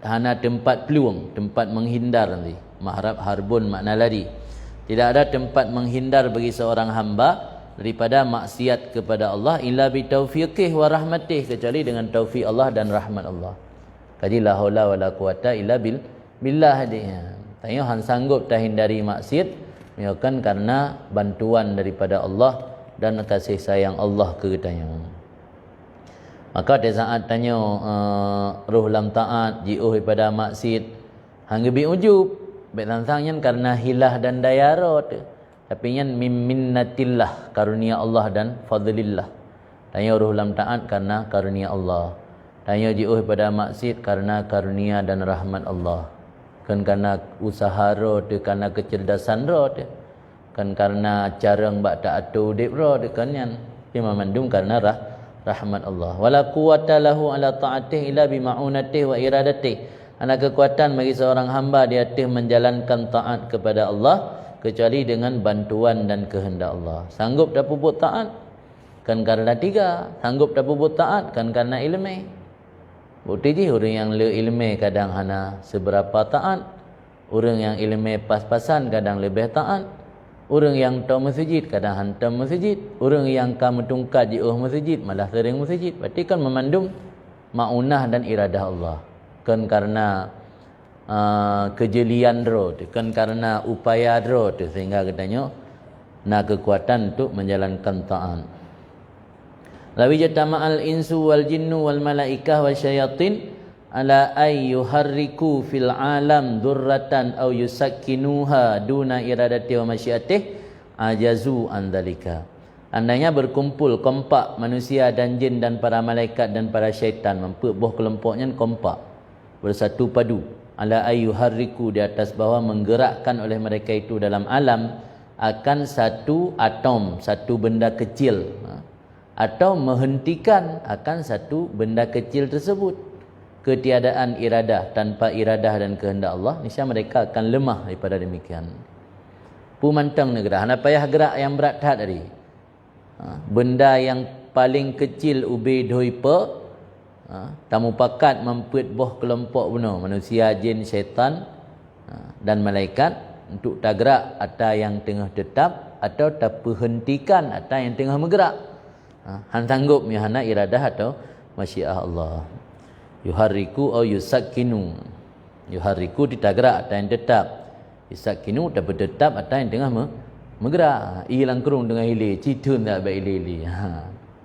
S1: hana tempat peluang, tempat menghindar nanti. Mahrab harbun makna lari. Tidak ada tempat menghindar bagi seorang hamba daripada maksiat kepada Allah illa bi taufiqih wa rahmatih, kecuali dengan taufik Allah dan rahmat Allah. Kaji la haula wala quwata illa billah dia. Tanya han sanggup terhindari maksiat kan karena bantuan daripada Allah dan kasih sayang Allah kepadanya. Maka di saat tanya ruh lam taat jiuh daripada maksiat hangga bi ujub baik tantangnya karena hilah dan dayarat, tapi nya minnatillah karunia Allah dan fadlillah. Tanya ruh lam taat karena karunia Allah, tanya jiuh daripada maksiat karena karunia dan rahmat Allah. Kan karena usaha rot, karena kecerdasan rot, kan karena cara mbak tak atu dip rot kan yan. Dia memandung karena rahmat Allah. Wala quwata lahu ala ta'atih illa bi ma'unatih wa iradatih. Ada kekuatan bagi seorang hamba di atas menjalankan taat kepada Allah kecuali dengan bantuan dan kehendak Allah. Sanggup tak buat taat kan karena tiga, sanggup tak buat taat kan karena ilmu. Bukti je orang yang le ilmu kadang hana seberapa taat, orang yang ilmu pas-pasan kadang lebih taat, orang yang tahu masjid kadang hantar masjid, orang yang kamu tungkat jauh masjid malah sering masjid. Berarti kan memandung ma'unah dan iradah Allah. Kan karena kejelian roh, kan karena upaya roh sehingga katanya nak kekuatan untuk menjalankan taat. Lawi jatama'al insu wal jinnu wal malaikah wasyayatin ala ay yuharriku fil alam durratan aw yusakkinuha duna iradati wa masyiatih ajazu an dzalika. Andainya berkumpul kompak manusia dan jin dan para malaikat dan para syaitan, memperbuh kelompoknya kompak bersatu padu ala ay yuharriku di atas bawah menggerakkan oleh mereka itu dalam alam akan satu atom, satu benda kecil, atau menghentikan akan satu benda kecil tersebut. Ketiadaan iradah, tanpa iradah dan kehendak Allah, niscaya mereka akan lemah daripada demikian. Pumantang negara, hana payah gerak yang berat tat tadi. Benda yang paling kecil ubi doipa, tamu pakat mempuat boh kelompok benar, manusia, jin, syaitan dan malaikat untuk tak gerak atau yang tengah tetap atau tak perhentikan atau yang tengah bergerak. Han sanggup hana iradah atau masyiah Allah. Yuharriku atau yusakkinu. Yuharriku ditagrak atau yang tetap. Yusakkinu dapat tetap atau yang tengah bergerak. Ilang kerung tengah hilir, citun tak baik hilir.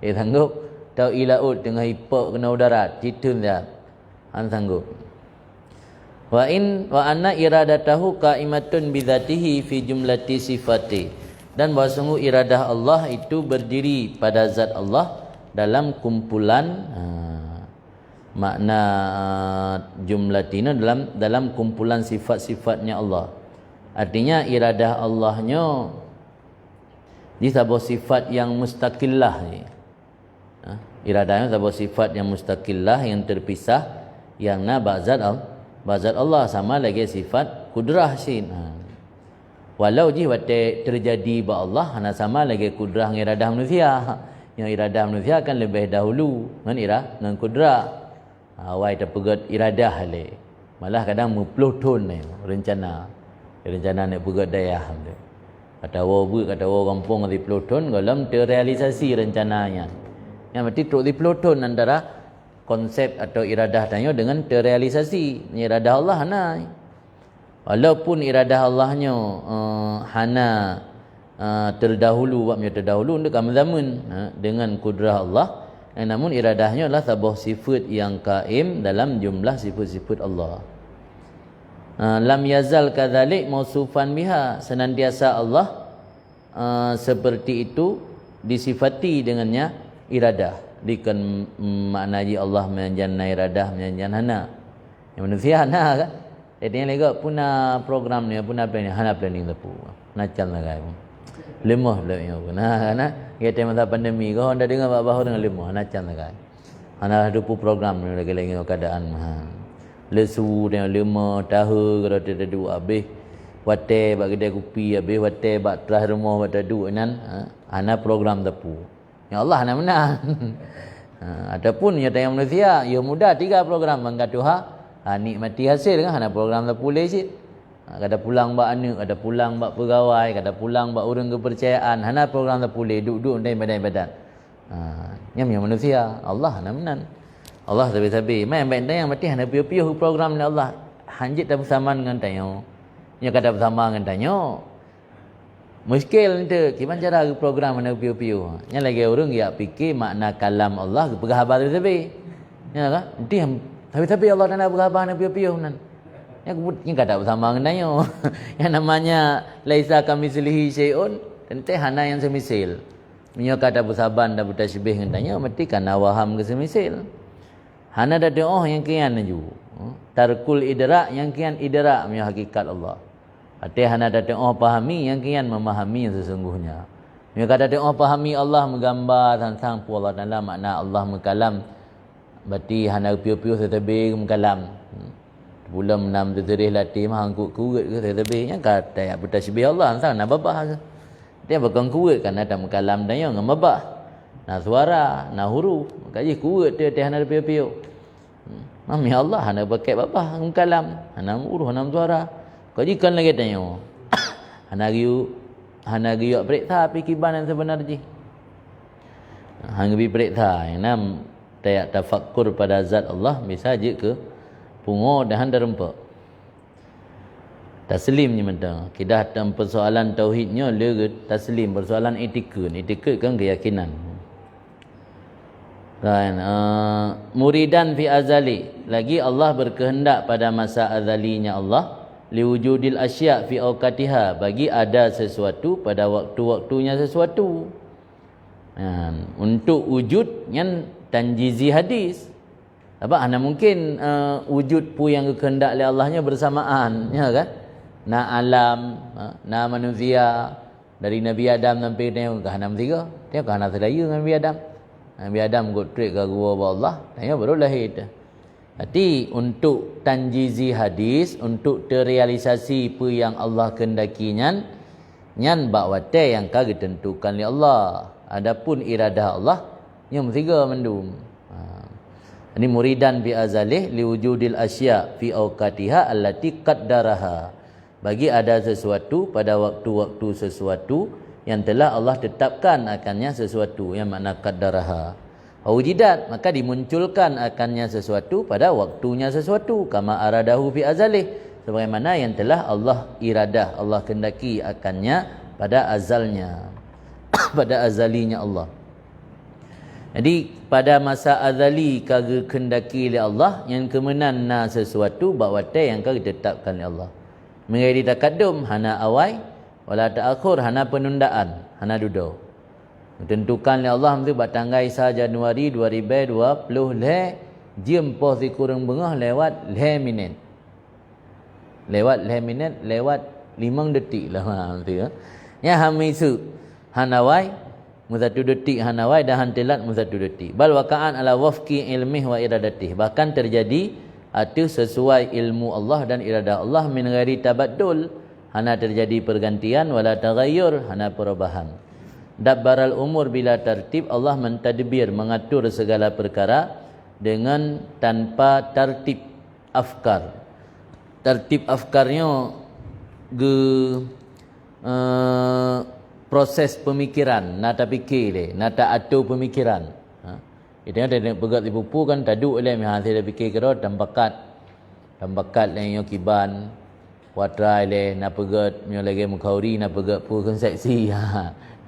S1: Sanggup. Tau ilaut tengah hipak kena udara, citun tak. Han sanggup. Wa anna iradatahu qaimatun bidzatihi fi jumlati sifati. Dan bahawa sungguh iradah Allah itu berdiri pada zat Allah dalam kumpulan makna jumlatina dalam kumpulan sifat-sifatnya Allah. Artinya iradah Allahnya di sebuah sifat yang mustaqillah. Iradahnya sebuah sifat yang mustaqillah, yang terpisah, yang ba'zat Allah, sama lagi sifat kudrah sin. Walau ji wate terjadi ba Allah hana sama lagi kudrah iradah manusia. Yang iradah manusia akan lebih dahulu dengan kudrah. Awal terpegat iradah le. Malah kadang mupluh tun ni rencana nak pegat dayah le. Kata orang kampung di pelutun dalam terrealisasi rencananya. Yang berarti truk di pelutun antara konsep atau iradah tanya dengan terrealisasi. Iradah Allah hana. Walaupun iradah Allahnya hana terdahulu untuk kamu zaman dengan kudrah Allah, namun iradahnya adalah sebuah sifat yang qaim dalam jumlah sifat-sifat Allah. Lam yazal kadzalik mausufan biha, senantiasa Allah seperti itu disifati dengannya iradah. Dikan maknanya Allah menjanna iradah menjan hana. Yang manusia hana kan. Jadi lega puna program ni puna plan ni hana planning tapu. Nacal lah kan. Lemah lah yo. Nah kita masa pandemi kau anda dengar bahawa dengan lemah nacal lah kan. Hana ada program ni lagi keadaan lesu dengan lemah tahu kalau tidak dua habis wate bak kedai kopi habis wate bak teras rumah bak tadu nan ana program tapu. Ya Allah ana menang. Ataupun ya tayang manusia ya mudah 3 program mangkat Tuhan nikmati hasil kan ana program tapu lesit. Kada pulang bak anak, kada pulang bak pegawai, kada pulang bak urang kepercayaan, hana program tapu le duduk ndai badan. Yang manusia Allah ana menang. Allah sabi-sabi mai baik tayang mati hana piu-piu program ni Allah hanjit tak bersamaan dengan tayang. Nya kada bersama dengan tayang. Muskil tu gimana cara program hana piu-piu. Nya lagi orang ya fikir makna kalam Allah berkhabar sabi. Ya kan? Nanti sabi-sabi Allah nak berkhabar hana piu-piu nan. Nya kada bersama dengan tayang. Yang namanya laisa kamitslihi syai'un tentu hana yang semisil. Nya kada bersaban dan bertasbih dengan tayang mesti kana waham ke semisil. Hana ada doa yang kian ju. Tarkul idrak yang kian idrak punya hakikat Allah. Hati hana ada doa pahami yang kian memahami yang sesungguhnya. Yang kata doa pahami Allah menggambar tentang Allah Taala makna Allah mengkalam. Berarti hana piu-piu setabir mengkalam. Bulan 6 terih latih mah angkut kuat ke setabir yang kata ya bertasbih Allah tentang nak babah ke. Dia bukan kuat kan ada mengkalam dan yang babah. Nah suara, nah huruf, kaji kuat dia hana piu-piu. Mami Allah hana pakai babah kalam, hana huruf, hana suara. Kaji kan lagi tanya. Hana giu periksa pikiban yang sebenarnya. Hang bi periksa yang nam tayak tafakkur pada zat Allah bisa je ke pungo dan derempak. Taslimnya mentang. Kita dalam persoalan tauhidnya le taslim, persoalan etika. Etika kan keyakinan. Dan muridan fi azali lagi Allah berkehendak pada masa azalinya Allah liwujudil asya' fi awqatiha bagi ada sesuatu pada waktu-waktunya sesuatu. Untuk wujud yang tanjizi hadis. Apa ana mungkin wujud pu yang kehendak oleh Allahnya bersamaan, ya kan? Na alam, na manusia dari Nabi Adam sampai ke hanam 3. Dia ke hanam sedaya dengan Nabi Adam. Nabi Adam godrek ke gua Allah, tanya baru lahir. Berarti untuk tanjizi hadis, untuk terrealisasi apa yang Allah kehendakinya, nyan bakwate yang kagak ditentukan oleh Allah. Adapun iradah Allah yang tiga mendum. Ini muridan bi azalih liwujudil asya fi awqatiha allati qaddaraha. Bagi ada sesuatu pada waktu-waktu sesuatu yang telah Allah tetapkan akannya sesuatu yang makna qaddaraha. Wujidat maka dimunculkan akannya sesuatu pada waktunya sesuatu kama aradahu fi azalih sebagaimana yang telah Allah iradah Allah kehendaki akannya pada azalnya pada azalinya Allah. Jadi pada masa azali kagak kehendaki oleh Allah yang kemenanna sesuatu bakwate yang kagak ditetapkan oleh Allah. Menjadi takaddum hana awai wala ta'akhur hana penundaan, hana duduk. Ditentukan oleh Allah itu tanggal 1 Januari 2020 le jam pos di kurang bengah lewat 5 minit. Lewat 5 minit lewat 5 detik lah tu ya. Ya hamisu hanawai muzatu detik hanawai dan hantilat muzatu detik. Bal waqa'an ala wafqi ilmih wa iradatih. Bahkan terjadi itu sesuai ilmu Allah dan iradah Allah min ghairi tabaddul. Hana terjadi pergantian wala taghayyur hana perubahan. Dabbaral umur bila tertib, Allah mentadbir, mengatur segala perkara dengan tanpa tertib afkar. Tertib afkarnya proses pemikiran, nak fikir le, nak atur pemikiran. Kita ada pegat di pupu kan taduk le, meh saya fikir kira tambakat le yo kiban, watrai le nak pegat meh lagi mukhauri nak pegat pu kan seksi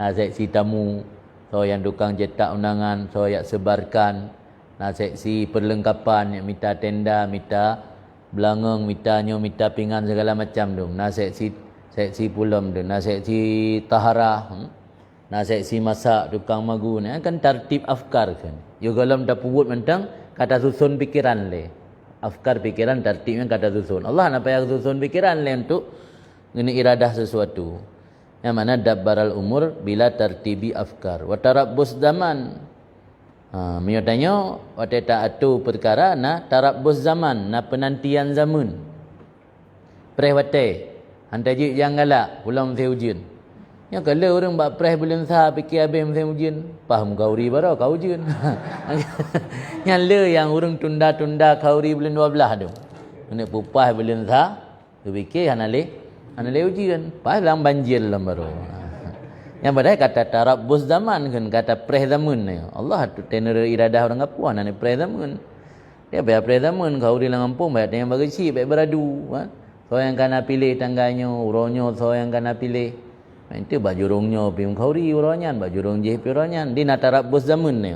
S1: seksi tamu, so yang tukang cetak undangan, so yang sebarkan, nak seksi perlengkapan, yang minta tenda, minta belangang, minta pingan segala macam tu, nak seksi pulam tu, nak seksi tahara, nak seksi masak, tukang magu ni kan tertib afkar kan. Yo galam dah pubut mentang kata susun pikiran le. Afkar pikiran tertibnya kata susun. Allah nak payah susun pikiran le untuk ini iradah sesuatu. Yang mana dabbaral umur bila tertibi afkar. Wa tarabbus zaman. Mio tanya wate tak atu perkara na tarabbus zaman, na penantian zaman. Preh wate hantaji yang galak pulang mesti ujian. Ya kalau orang buat preh belum sah fikir habis mesti ujian, faham kauri baru kau ujian. Yang le yang orang tunda-tunda kauri belum 12 tu. Nak pupah belum sah, tu fikir hanale ujian, pas lang banjir lah baru. Yang padahal kata tarabbus zaman kan, kata preh zaman ni. Allah tu tenor iradah orang apa nak preh zaman. Dia bayar preh zaman kau di Lampung bayar yang bagi si bayar beradu, so yang kana pilih tangganya, uronyo so yang kana pilih. Itu baju rongnya pim khauri uronyan, baju rong je pironyan. Di nak tarabbus zaman ni.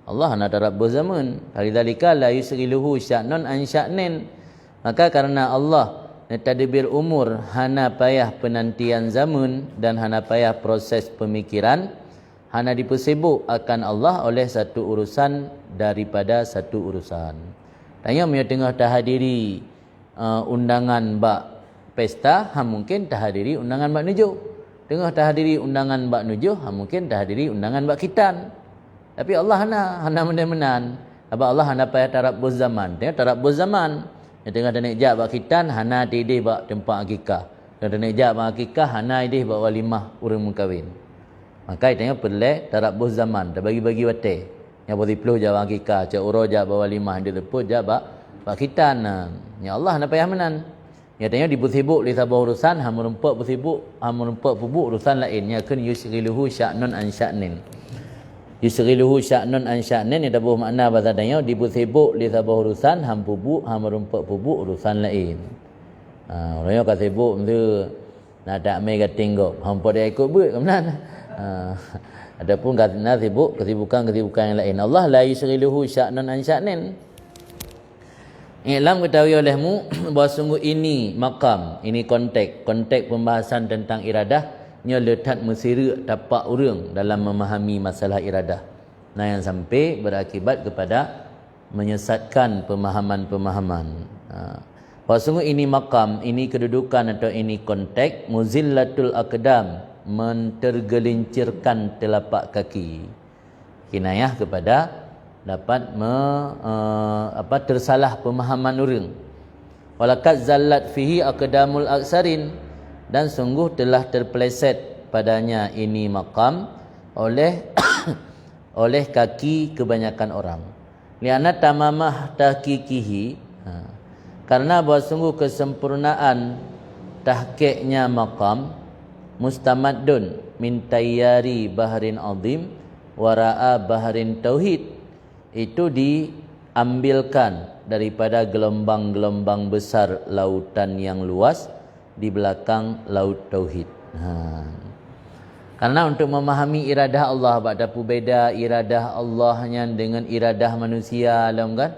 S1: Allah nak tarabbus zaman. Kalidzalika la yusghiluhu sya'nun an sya'nin. Maka karena Allah tadbir umur, hana payah penantian zaman dan hana payah proses pemikiran, hana dipersibuk akan Allah oleh satu urusan daripada satu urusan. Tanya mio tengah tahadiri undangan bak pesta, mungkin tahadiri undangan bak nujuh. Tengah tahadiri undangan bak nujuh, mungkin tahadiri undangan bak khitan. Tapi Allah hana menan. Apa Allah hana payah tarabbus zaman. Tengok tarabbus zaman. Yang tengah naik jak bak khitan, hana tidih bak tempat akikah. Tengah naik jak bak akikah, hana idih bak walimah urang mengkahwin. Maka tengok pelek tarabbus zaman, dah bagi-bagi wate. Yang boleh peluh jak bak akikah, cak uro jak bak walimah, dia leput jak bak khitan. Ya Allah nak payah menan. Ya tengok dibusibuk li sabah urusan, merempak pubuk urusan lain. Ya kan yusghiluhu sya'nun an sya'nin. Yusghiluhu sya'nun an sya'nin, ini tabuh makna bahasa tanya dibusibuk li sabah urusan, pubuk merempak pubuk urusan lain. Orangnya kat sibuk mesti nak tak mai gating kau. Hampa dia ikut buat ke mana? Adapun kata sibuk kesibukan yang lain. Allah la yusghiluhu sya'nun an sya'nin. Iklam ketahui olehmu bahawa sungguh ini makam, ini konteks pembahasan tentang iradah nya letak mesira tapak orang dalam memahami masalah iradah. Nah yang sampai berakibat kepada menyesatkan pemahaman-pemahaman. Bahawa sungguh ini makam, ini kedudukan atau ini konteks muzillatul aqdam, mentergelincirkan telapak kaki. Kinayah kepada dapat tersalah pemahaman orang. Walakat zallat fihi aqdamul aksarin, dan sungguh telah terpeleset padanya ini makam oleh oleh kaki kebanyakan orang. Lianna tamamah tahqiqihi, karena bahawa sungguh kesempurnaan tahqiqnya makam mustamaddun min tayyari bahrin azim wara'a bahrin tauhid, itu diambilkan daripada gelombang-gelombang besar lautan yang luas di belakang laut tauhid. Karena untuk memahami iradah Allah, pada beda iradah Allahnya dengan iradah manusia alam kan.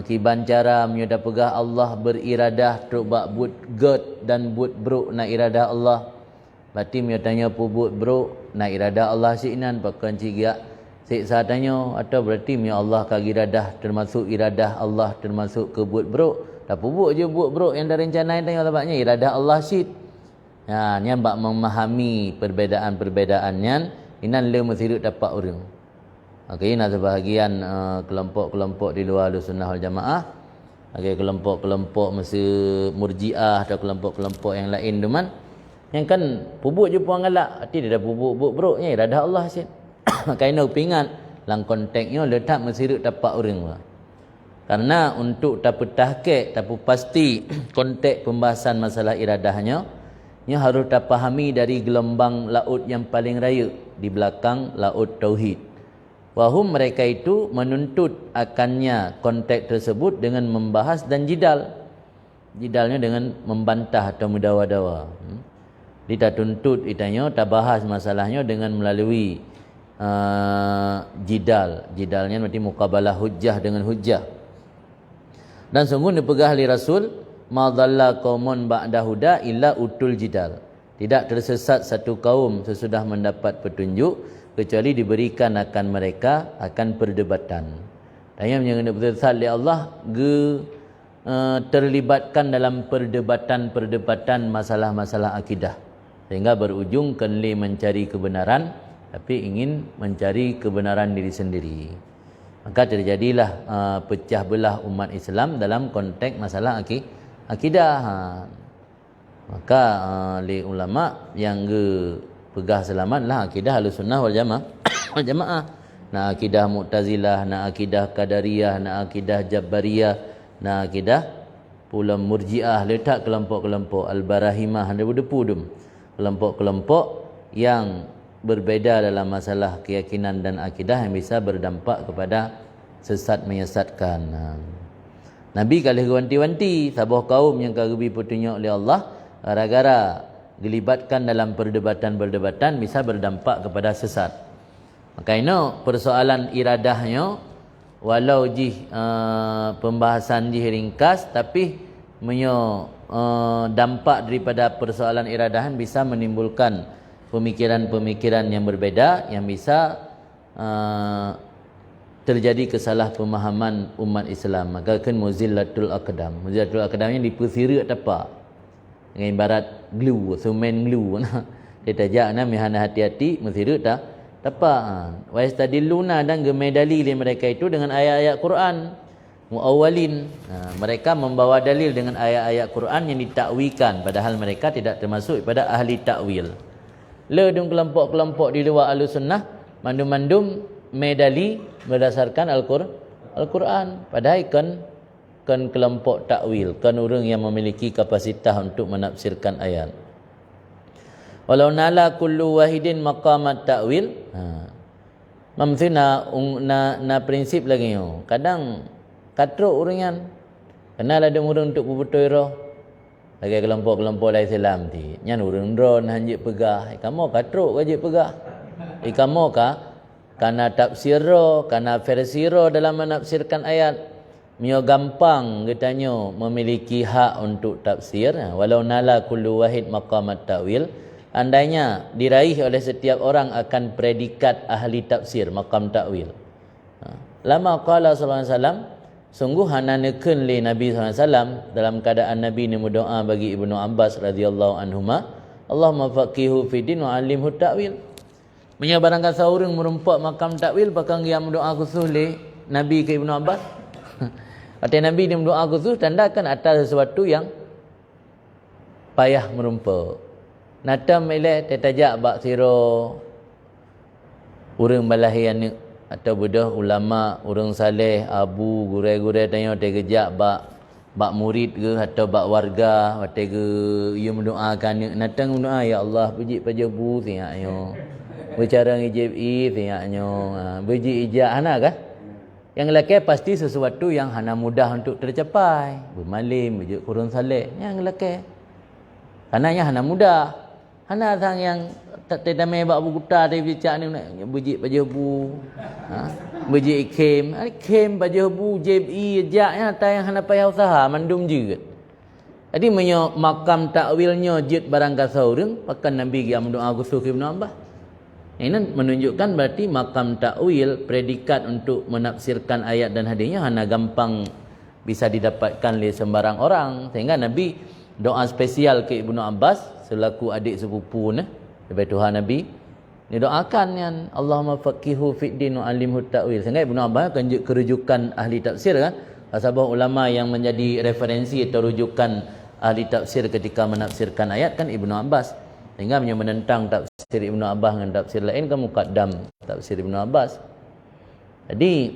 S1: Kiban cara menyoda pegah Allah beriradah truk bak but god dan but bro na iradah Allah. Berarti menyotanya pubut bro na iradah Allah sinan pakan cigiak siksa tanya, atau berarti ya Allah kaki iradah termasuk iradah Allah termasuk kebut bro. Tak pubuk je buat bro yang dah rencanain tanya labaknya iradah Allah syid. Ya, ni bak memahami perbedaan-perbedaannya inan le mesti dapat orang. Okey, nak sebahagian kelompok-kelompok di luar Ahlussunnah wal Jamaah. Okey, kelompok-kelompok mesti Murji'ah atau kelompok-kelompok yang lain tu man. Yang kan pupuk je puang galak, arti dia dah pupuk buruknya iradah Allah hasil. Kaina pingat lang konteknya letak mesirut tapak orang lah. Karena untuk tapetahkek tapu pasti konteks pembahasan masalah iradahnya, nya harus tapahami dari gelombang laut yang paling raya di belakang laut tauhid. Wahum mereka itu menuntut akannya konteks tersebut dengan membahas dan jidal. Jidalnya dengan membantah atau mendawa-dawa. Dia tuntut itanya tak bahas masalahnya dengan melalui jidal. Jidalnya berarti muqabalah hujjah dengan hujjah. Dan sungguh dipegah oleh Rasul, ma dhalla qaumun ba'da huda illa utul jidal. Tidak tersesat satu kaum sesudah mendapat petunjuk kecuali diberikan akan mereka akan perdebatan. Dan yang menjadi bersesat oleh Allah terlibatkan dalam perdebatan masalah-masalah akidah sehingga berujung kenli mencari kebenaran tapi ingin mencari kebenaran diri sendiri. Maka terjadilah pecah belah umat Islam dalam konteks masalah akidah. Maka oleh ulama yang pegah selamatlah akidah Ahlussunnah wal Jamaah. Nak akidah Mu'tazilah, nak akidah Qadariyah, nak akidah Jabbariyah, nak akidah pula Murji'ah, letak kelompok-kelompok Al-Barahimah, ada berdepudum. Kelompok-kelompok yang berbeza dalam masalah keyakinan dan akidah yang bisa berdampak kepada sesat menyesatkan. Nabi kali wanti-wanti sabuh kaum yang kagebi petunjuk oleh Allah gara-gara dilibatkan dalam perdebatan-perdebatan bisa berdampak kepada sesat. Maka ini persoalan iradahnya walau pembahasan ringkas tapi dampak daripada persoalan iradahan bisa menimbulkan pemikiran-pemikiran yang berbeza yang bisa terjadi kesalahpemahaman umat Islam. Maka kan muzillatul aqdam. Muzillatul aqdam yang dipersirat tapak dengan ibarat glue, semen glue. Dia tajak mihana hati-hati mensirat tapak. Wa yastadilluna dan gemedali mereka itu dengan ayat-ayat Quran muawwalin. Mereka membawa dalil dengan ayat-ayat Quran yang ditakwikan padahal mereka tidak termasuk pada ahli takwil. Ledung kelompok-kelompok di luar Ahlussunnah mandum-mandum medali berdasarkan Al-Quran. Padahal kan kelompok takwil, kan orang yang memiliki kapasitas untuk menafsirkan ayat. Walau nala kullu wahidin maqamat takwil. Mamsina na prinsip lagi yo. Kadang katruk orang yang kenal ada orang untuk berbetul lagi kelompok-kelompok lain Islam ti. Nyan urang dron hanjik pegah. Kamu katruk wajib pegah. Kamu kana tafsir kana versi dalam menafsirkan ayat. Mio gampang katanya memiliki hak untuk tafsir walau nala kullu wahid maqamat ta'wil. Andainya diraih oleh setiap orang akan predikat ahli tafsir maqam ta'wil. Lama qala sallallahu alaihi wasallam sungguh hananekeun li Nabi SAW dalam keadaan Nabi ni berdoa bagi Ibnu Abbas radhiyallahu anhuma, Allahumma faqihu fi din wa 'allimhu ta'wil. Menyabarangkan saurang merumpak makam takwil bakang dia berdoa khusus li Nabi ke Ibnu Abbas. Kata Nabi ni berdoa khusus tandakan atas sesuatu yang payah merumpak. Natam ile tetajak bak siro urang balahian atau bedah ulama, orang saleh, abu, gurai-gurai tanya tegejak bak murid ke atau bak warga, tege ia mendoakan natang mendoa ya Allah puji pajabu tiaknyo. Bercara ngijib tiaknyo. Beji ijak hana kah? Yang lelaki pasti sesuatu yang hana mudah untuk tercapai. Bermalim, bejuk kurun saleh, yang lelaki. Karena yang hana mudah. Hana sang yang tak tedamai bak bukuta dari bicak ni bejik pajabu. Bejik kem pajabu JBI jaknya tak yang hana payah usaha mandum juga. Jadi makam takwilnya jid barang kasau orang pakan Nabi yang mendoa Gusuh Ibn Abbas. Ini menunjukkan berarti makam takwil predikat untuk menafsirkan ayat dan hadisnya hana gampang bisa didapatkan oleh sembarang orang. Sehingga Nabi doa spesial ke Ibnu Abbas selaku adik sepupu daripada Tuhan Nabi, dia doakan yang Allahumma faqihu fid din wa 'allimhu ta'wil. Sehingga Ibnu Abbas akan kerujukan ahli tafsir kan, asbab ulama yang menjadi referensi atau rujukan ahli tafsir ketika menafsirkan ayat kan Ibnu Abbas. Sehingga menentang tafsir Ibnu Abbas dengan tafsir lain kan muqaddam tafsir Ibnu Abbas. Jadi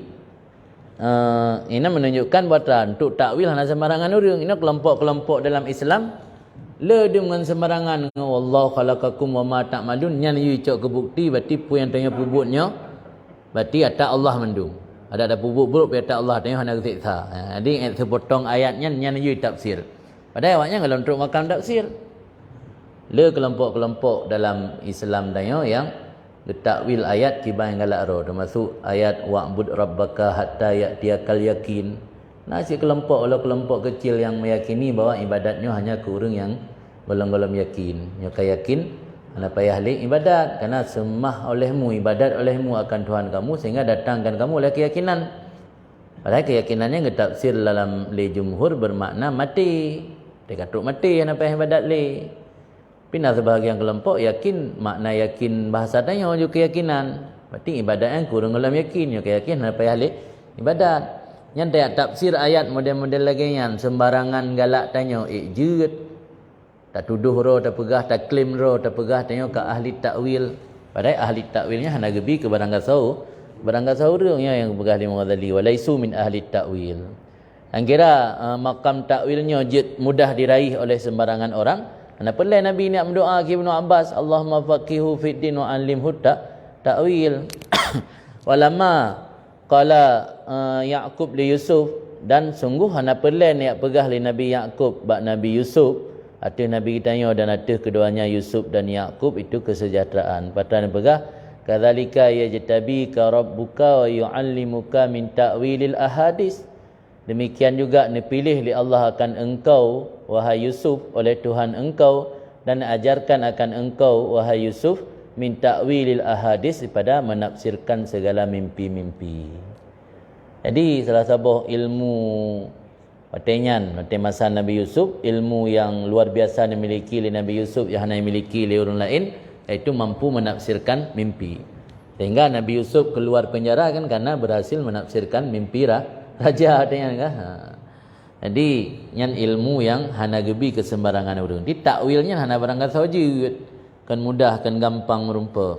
S1: ini menunjukkan bahawa untuk takwil hanya sembarangan orang. Ini kelompok-kelompok dalam Islam le dengan sembarangan wallahu khalaqakum wa ma ta'malun nyan yu cok kebukti berarti pu yang tanya pubutnya berarti ada Allah mendung. Ada pubut buruk berarti Allah tanya hana kesiksa. Jadi sepotong ayatnya nyan yu tafsir. Padahal awaknya kalau untuk makan tafsir le kelompok-kelompok dalam Islam tanya yang takwil ayat tiba yang galak ro termasuk ayat wa'bud rabbaka hatta ya'tiyakal yakin. Nah, si kelompok kecil yang meyakini bahawa ibadatnya hanya ke orang yang golong-golong yakin. Yang yakin anda payah lek ibadat kerana sembah olehmu ibadat olehmu akan Tuhan kamu sehingga datangkan kamu oleh keyakinan. Padahal keyakinannya ngetafsir dalam le jumhur bermakna mati. Dia kata mati anda payah ibadat le. Pina sebahagian kelompok yakin makna yakin bahasa tanya juga keyakinan. Berarti ibadat yang kurang dalam yakin, yo yakin apa ya ibadat. Yang dia tafsir ayat model-model lagi yang sembarangan galak tanya ijud. Tak tuduh ro, tak pegah, tak klaim ro, tak pegah tanya ke ahli takwil. Padahal ahli takwilnya hanya gebi ke barang gasau. Barang gasau dia yang pegah Imam Ghazali walaisu min ahli takwil. Yang kira makam takwilnya mudah diraih oleh sembarangan orang. Kenapa lah Nabi nak berdoa ke Ibnu Abbas, Allahumma faqihu fid din wa alimhu ta'wil. Walama qala Yaqub li Yusuf dan sungguh hana perlen yang pegah li Nabi Yaqub bak Nabi Yusuf. Atau Nabi tanya dan atau keduanya Yusuf dan Yaqub itu kesejahteraan. Patan pegah kadzalika yajtabika rabbuka wa yu'allimuka min ta'wilil ahadis. Demikian juga dipilih oleh Allah akan engkau wahai Yusuf oleh Tuhan engkau dan ajarkan akan engkau wahai Yusuf min ta'wilil ahadis pada menafsirkan segala mimpi-mimpi. Jadi salah satu ilmu patenyan masa Nabi Yusuf, ilmu yang luar biasa dimiliki oleh Nabi Yusuf yang hanya dimiliki oleh orang lain, iaitu mampu menafsirkan mimpi. Sehingga Nabi Yusuf keluar penjara kan karena berhasil menafsirkan mimpi raja dengan kan. Jadi yang ilmu yang hana gebi ke sembarangan orang. Di takwilnya hana barangkat saja kan mudah kan gampang merumpa.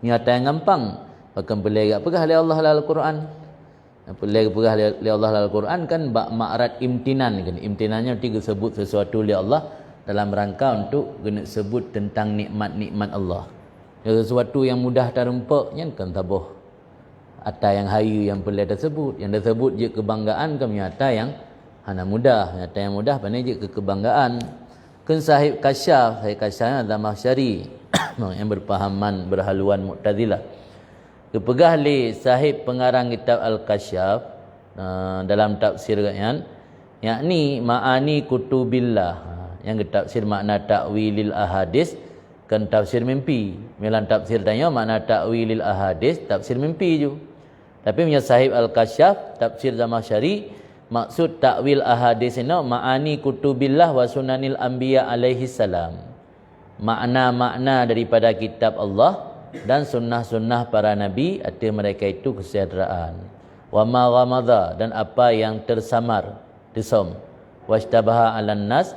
S1: Nyata yang gampang akan pelegak pegah oleh Allah dalam Al-Quran. Pelegak pegah oleh Allah dalam Al-Quran kan ma'rad imtinan kan. Imtinannya tiga sebut sesuatu oleh Allah dalam rangka untuk kena sebut tentang nikmat-nikmat Allah. Sesuatu yang mudah terumpaknya kan tabuh. Ada yang hayu yang boleh tersebut, yang tersebut je kebanggaan kami nyata yang hana mudah, nyata yang mudah pandai je kebanggaan. Kan sahib kasyaf, sahib kasyaf adalah mahsyari yang berpahaman berhaluan Mu'tazilah. Kepegah li sahib pengarang kitab Al-Kasyaf dalam tafsir kan, yakni ma'ani kutubillah yang tafsir makna ta'wilil ahadis kan tafsir mimpi. Melan tafsir tanya makna ta'wilil ahadis tafsir mimpi ju. Tapi punya sahib Al-Kasyaf tafsir Zamakhsyari maksud takwil ahadis ini ma'ani kutubillah wa sunanil anbiya alaihi salam. Makna-makna daripada kitab Allah dan sunnah-sunnah para nabi arti mereka itu kesejahteraan. Wa ma ghamadha dan apa yang tersamar disom. Washtabaha 'alan nas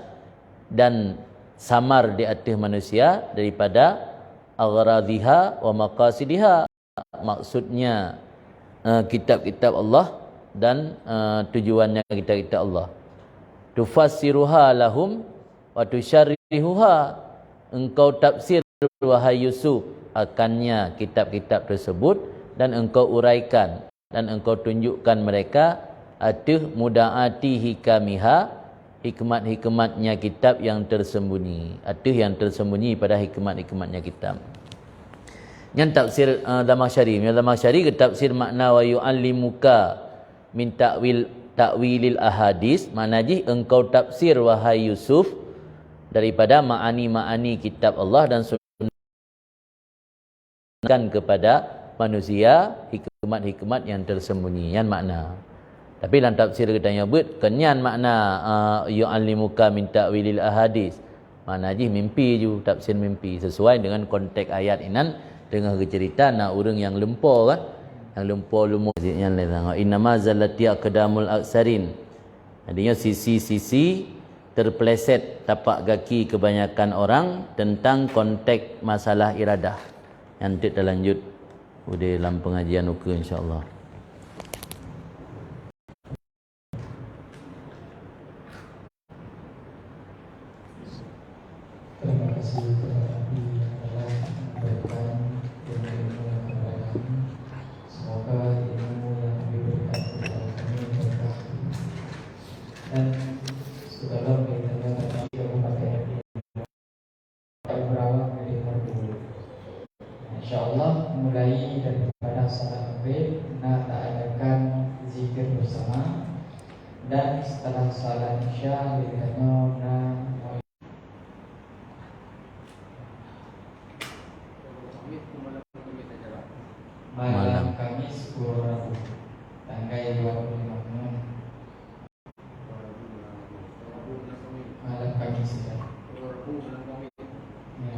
S1: dan samar di atas manusia daripada aghradhiha wa maqasidiha, maksudnya kitab-kitab Allah dan tujuannya kitab-kitab Allah. Tufassiruha lahum wa tusyarrihuha, engkau tafsir wahai Yusuf akannya kitab-kitab tersebut dan engkau uraikan dan engkau tunjukkan mereka atuh mudaati hikamiha, hikmat-hikmatnya kitab yang tersembunyi, atuh yang tersembunyi pada hikmat-hikmatnya kitab. Yang tafsir Zamakhsyari, Zamakhsyari ke tafsir makna wa yu'allimuka min ta'wilil ahadis, makna ji engkau tafsir wahai Yusuf daripada ma'ani-ma'ani kitab Allah dan sunnahkan kepada manusia hikmat-hikmat yang tersembunyi, yang makna. Tapi dalam tafsir kita nyebut kenyan makna yu'allimuka min ta'wilil ahadis, makna ji mimpi ju, tafsir mimpi sesuai dengan konteks ayat inan. Dengan cerita nak orang yang lempar kan, yang lempar lumur yang lain. Innama zallati aqdamul aksarin. Artinya sisi-sisi terpeleset tapak kaki kebanyakan orang tentang konteks masalah iradah. Nanti kita lanjut dalam pengajian uka insya-Allah.
S2: Terima kasih kepada Allah memberikan ilmu yang beragam. Semoga ilmu yang diberikan kepada kami berkah dan segala berkatnya tadi kabupaten yang berawal dari Merdu. InsyaAllah mulai daripada salat maghrib nak adakan zikir bersama, dan setelah salat isya berkatnya malam Kamis Rabu tanggal 25 malam Kamis ya.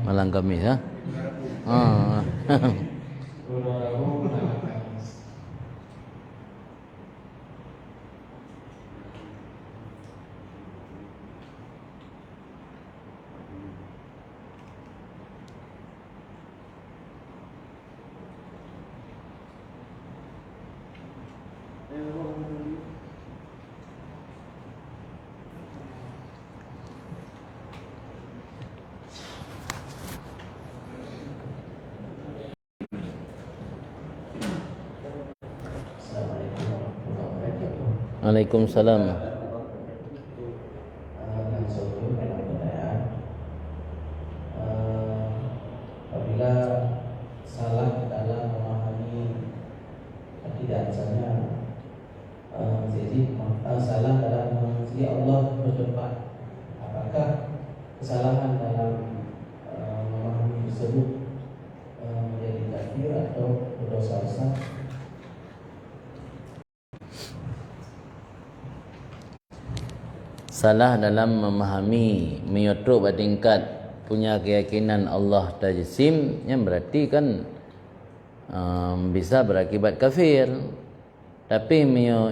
S1: Malam Khamis ya.
S2: Rabu malam Kamis.
S1: Waalaikumsalam.
S2: Apabila salah dalam memahami ketidaksannya, jadi salah dalam memahami Allah berdepan, apakah kesalahan dalam memahami tersebut menjadi kafir atau berdosa besar?
S1: Salah dalam memahami, menyotrok bertingkat punya keyakinan Allah tajsim, yang berarti kan bisa berakibat kafir. Tapi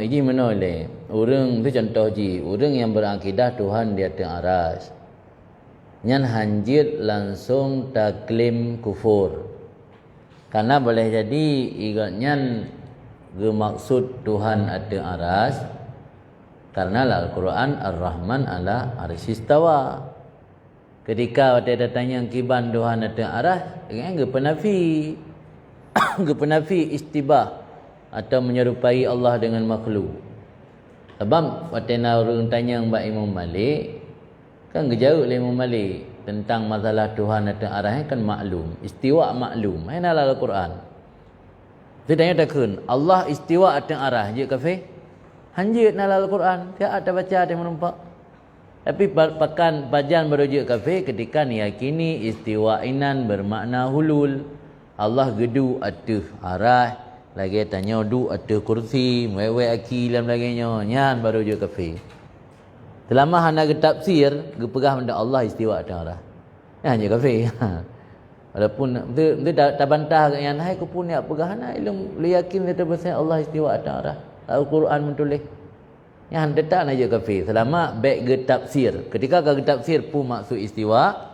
S1: ini menoleh orang tu, contoh ji orang yang berakidah Tuhan di atas aras, nyan hanjir langsung taklim kufur, karena boleh jadi igatnya bermaksud Tuhan atas aras. Karena Al-Quran Ar-Rahman ala arsyistawa. Ketika ada tanya kiban Tuhan atas arah, dia penafi penafi istibah atau menyerupai Allah dengan makhluk. Sebab watena orang tanya Mbak Imam Malik, kan jauh oleh Imam Malik tentang masalah Tuhan atas arah kan maklum, istiwa maklum. Mana Al-Quran? Dia tanya takun, Allah istiwa atas arah je kafir? Hanjit nalal Al-Quran, dia ada baca, dia menumpak. Tapi pakan bajan merujuk kafir ketika niyakini istiwainan bermakna hulul. Allah gedu atas arah, lagi tanya du atas kursi, mewe aki dan sebagainya. Nyan baru je kafir. Selama hana ke tafsir, ke pegah benda Allah istiwa atas arah. Nyan je kafir. Walaupun dia tak bantah kat yang hai ku pun nak pegah nak ilmu yakin dia terbesar Allah istiwa atas arah. Al-Quran menulis yang detak aja kafir selama baik ke tafsir. Ketika ke tafsir pun maksud istiwa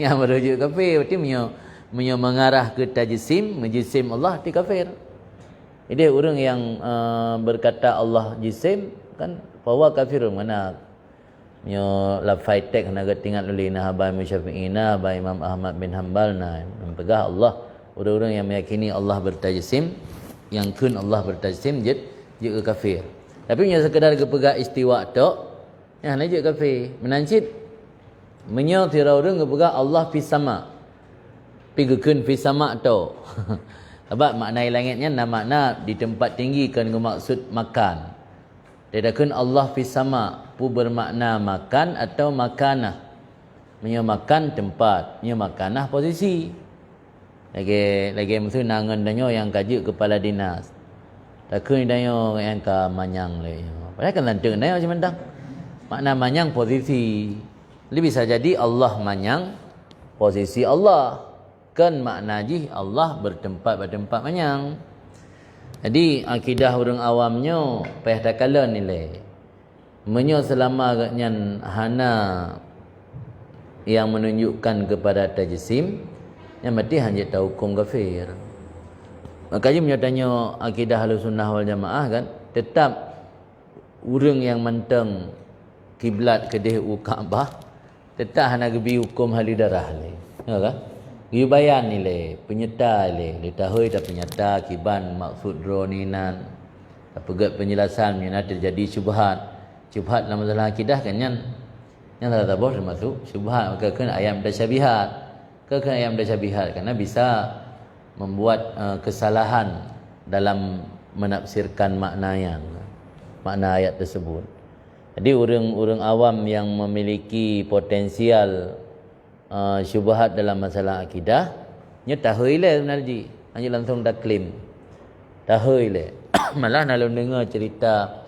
S1: yang merujuk kafir, berarti mengarah ke tajsim, menjisim Allah di kafir. Jadi orang yang berkata Allah jisim kan bahwa kafir mana lafai tek nak tinggal oleh Nahabai Musyafi'ina by Imam Ahmad bin Hanbal mempegah Allah. Orang-orang yang meyakini Allah bertajsim, yang kun Allah bertajsim je kafir. Tapi punya sekadar kepegah istiwa tok, yang lain je kafir. Menancit menyo tira orang kepegah Allah fi sama. Pi kun fi sama tok. Sebab makna langitnya makna di tempat tinggi kan maksud makan. Dia kun Allah fi sama pu bermakna makan atau makanah. Menyo makan tempat, menyo makanah posisi. Lagi mesti nangan danyo yang kaji kepala dinas. Takun danyo yang ka manyang le. Padahal kan lantung danyo macam makna manyang posisi. Lebih bisa jadi Allah manyang posisi Allah. Kan makna ji Allah bertempat manyang. Jadi akidah orang awamnya payah tak kala nilai. menyo selama agaknya hana yang menunjukkan kepada tajsim yang mati hanya tahu hukum kafir. Makanya menyatanya akidah Ahlussunnah wal Jamaah kan tetap urang yang mentang kiblat kedih Kaabah tetap hana gebi hukum halidarah le. Ya kan? Giu bayan ni le, penyerta le tahu dah penyerta kiban maksud droninan. Apa penjelasan yang terjadi syubhat. Syubhat dalam masalah akidah kan yang tak tahu termasuk syubhat maka kena ayat mutasyabihat. Kena ayat mutasyabihat kerana bisa membuat kesalahan dalam menafsirkan maknanya, makna ayat tersebut. Jadi orang-orang awam yang memiliki potensial syubhat dalam masalah akidah, nya tahu ile sebenarnya, hanya langsung dah claim. Tahu ile. Malah nak dengar cerita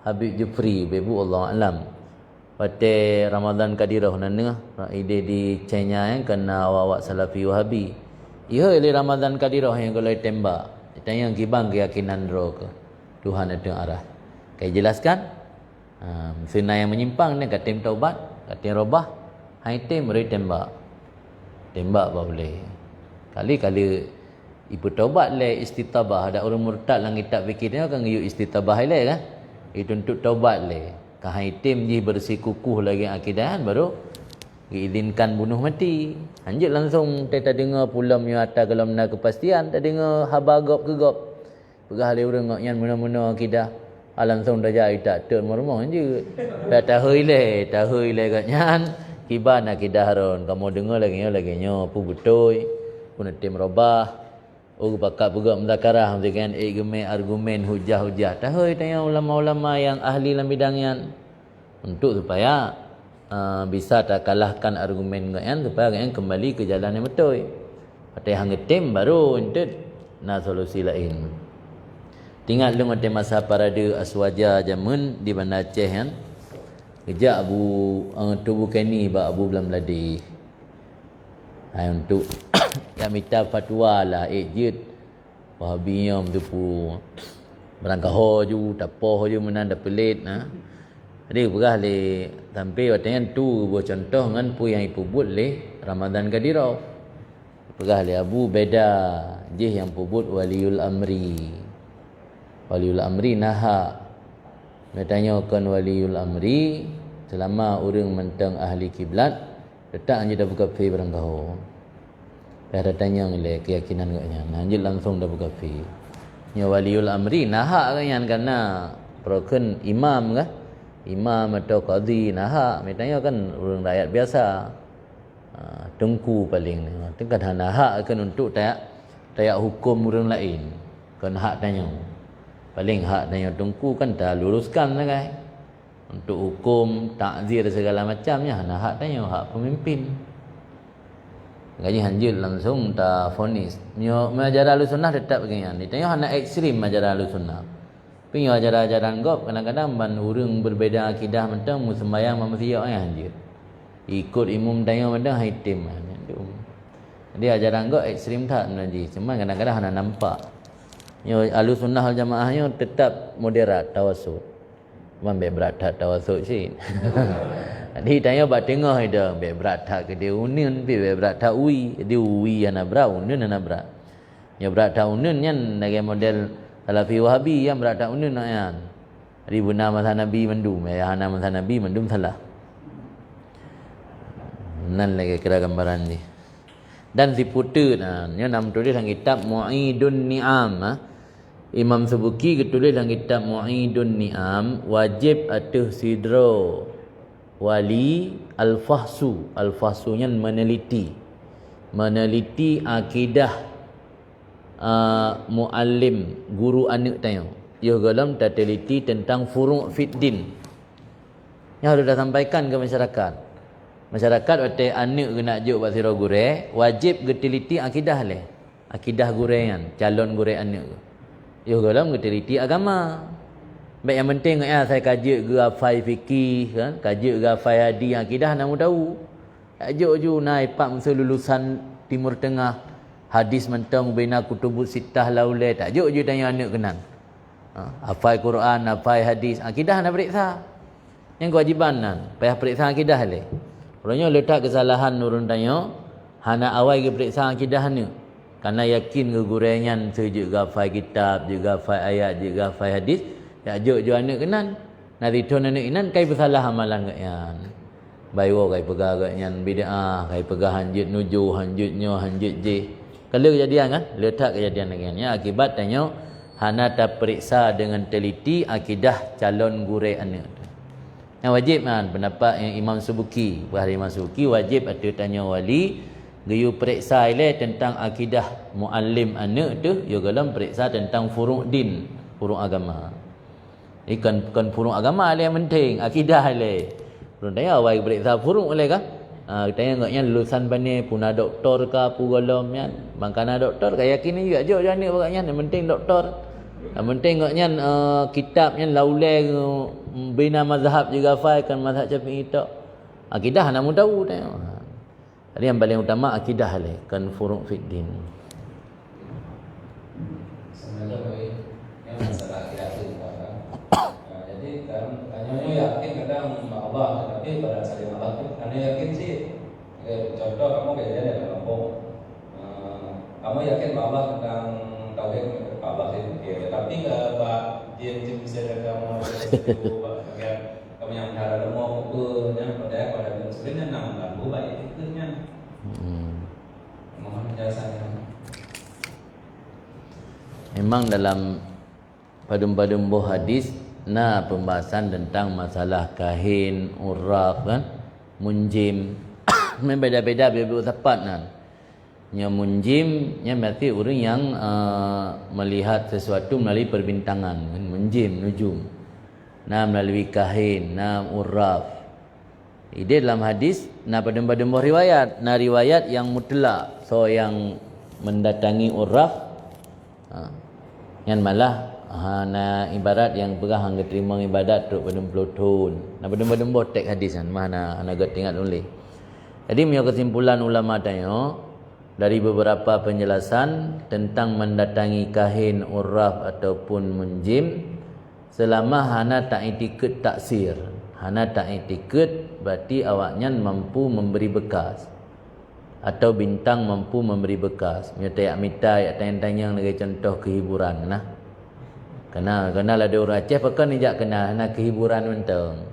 S1: Habib Jufri, bebu Allah alam. Pada Ramadan Kadirah nana, ide di China yang kena awak Salafi Wahabi. Ia ile Ramadan Kadirah yang kalau tembak. Tanya gibang keyakinan roh ke Tuhan ada arah. Kayak jelaskan. Sena yang menyimpang ni katim taubat, katim robah, haitim beri tembak. Tembak apa boleh. Kali-kali ibu taubat le istitabah. Ada orang murtad lang kitab fikir dia kan ngiyu istitabah le kan. Itu untuk taubat le. Kahaitim je bersikukuh lagi akidahan baru diizinkan bunuh mati. Anjir langsung tak dengar pula menyata kalau benar kepastian, tak dengar haba gop ke gop. Pegah le orang yang muna-muna akidah. Langsung dah jadi tak turun rumah je. Tak tahu ile katnya. Kiban akidah ron. Kamu dengar lagi nya apa betul. Pun tim robah. Oh bakat juga muzakarah dengan argumen hujah-hujah. Tahu tanya ulama-ulama yang ahli dalam bidangnya untuk supaya bisa tak kalahkan argumen ngayan supaya ngayan kembali ke jalan yang betul. Patai hang tim baru untuk na solusi lain. Tinggal lu ngate masa parade aswaja jamun di Bandar Aceh kan. Kejak Abu tubuh keni ba Abu belam ladi. Hai untuk yang minta fatwa lah ejit Wahabi yang tu pu berangkah hoju tapoh hoju menan dah pelit nah. Jadi berah le sampai watanya tu buat contoh ngan pu yang ipu buat le Ramadan Kadirau. Berah le Abu beda je yang pu buat waliul amri. Waliul amri naha. Bertanyakan waliul amri selama orang mentang ahli kiblat letak anje dah buka fi berangkah. Dah tanya le keyakinan katnya. Anjir langsung dah buka fi. Nya waliul amri naha kan karena broken imam kan. Imam atau qadhi naha. Mitanya kan orang rakyat biasa. Tengku paling. Tengkan naha kan untuk tayak hukum orang lain. Kan hak tanya. Paling hak tanya tengku kan dah luruskan lah kan. Untuk hukum, takzir segala macamnya. Hak tanya hak pemimpin. Gaji hanjil langsung tak fonis. Mengajar Ahlussunnah tetap begini. Ditanya anak ekstrim mengajar Ahlussunnah. Tapi ajaran-ajaran gop kadang-kadang ban urang berbeza akidah mentang mu sembahyang manusia hanjil. Ikut imam tanya mentang haitim. Jadi ajaran gop ekstrim tak mengaji. Cuma kadang-kadang hana nampak. Ahlussunnah wal Jamaahnya tetap moderat tawassul. Cuma berat tak tawassul sih. Jadi tanya bak tengah ida berat tak ke dia unin pi berat tak ui dia ui ana bra unin ana bra. Ya berat tak unin kan dari model Salafi Wahabi yang berat tak unin kan. Jadi benar masa Nabi mendum ya hana masa Nabi mendum salah. Nan lagi kira gambaran ni. Dan si putu nya nam tulis dalam kitab Mu'idun Ni'am. Imam Subuki ketulis dalam kitab Mu'idun Ni'am wajib atuh sidro wali al-fahsu. Al-fahsunya meneliti akidah muallim guru anak tanya. Ia dalam teliti tentang furu' fiddin. Yang sudah sampaikan ke masyarakat. Masyarakat waktu anak kena juk buat sirah gure, wajib geteliti akidah le. Akidah gurean, calon gure anak. Ia dalam geteliti agama. Baik yang penting saya kaji ke afai fikih kan, kaji ke afai hadis akidah nak tahu. Ajuk ju naik pak masa lulusan Timur Tengah hadis mentang bina kutubus sittah laule tak ajuk ju tanya anak kenan. Afai Quran, afai hadis, akidah nak periksa. Yang kewajiban nan. Payah periksa akidah le. Orangnya letak kesalahan nurun tanya. Hana awal ke periksa akidah ni. Karena yakin kegurengan sejuk gafai kitab, juga gafai ayat, juga gafai hadis. Ya juk anak kenan. Nanti tuan anak kenan kai bersalah amalan kat yan. Bayo kai pegah kat yan bid'ah, kai pegah hanjut nuju, hanjut nyo, hanjut je. Kalau kejadian kan, letak kejadian lagi ya. Akibat tanya hana tak periksa dengan teliti akidah calon gureh anak. Yang wajib kan pendapat yang Imam Subuki, bahari Imam Subuki wajib ada tanya wali gayu periksa ile tentang akidah muallim anak tu, yo galam periksa tentang furu' din, furu' agama. Ikan furu' agama le yang penting, akidah le. Belum tanya awal periksa furu' le kan? Tanya ngaknya lulusan bani puna doktor ke apa galam kan? Mangkana doktor kaya yakin juga jo jani bagaknya, yang penting doktor. Yang penting ngaknya kitabnya laule bina mazhab juga kan mazhab Syafi'i tok. Akidah nak mu tahu tanya. Jadi yang paling utama akidah le, kan furu' fid din.
S3: Sebenarnya yang masalah akidah itu kan. Jadi kan hanya yakin kadang Allah, tetapi pada saat Allah itu hanya yakin sih. Contoh kamu kayaknya dalam kampung, kamu yakin bahwa Allah tentang tauhid Allah itu, tetapi nggak dia bisa kamu itu kamu yang cara mau ukurnya pada sebenarnya nama baik itu nya. Mohon penjelasannya.
S1: Memang dalam padum-padum buh hadis pembahasan tentang masalah kahin, uraf kan, munjim. Memang beda-beda tepat kan. Yang munjim nya berarti orang yang melihat sesuatu melalui perbintangan kan, munjim, nujum. Melalui kahin, uraf. Ide dalam hadis padum-padum buh riwayat, riwayat yang mutlak. So yang mendatangi uraf yang malah ibarat yang pegah hang terima ibadat duk padum pelutun. Padum-padum buh tek hadis kan, mana agak ingat oleh. Jadi punya kesimpulan ulama tanya dari beberapa penjelasan tentang mendatangi kahin, uraf ataupun munjim selama hana tak itikad taksir. Hana tak itikad berarti awaknya mampu memberi bekas atau bintang mampu memberi bekas. Minta tanya-tanya sebagai contoh kehiburan nah. Kenal ada orang Aceh pakai ni jak kenal hana kehiburan mentang.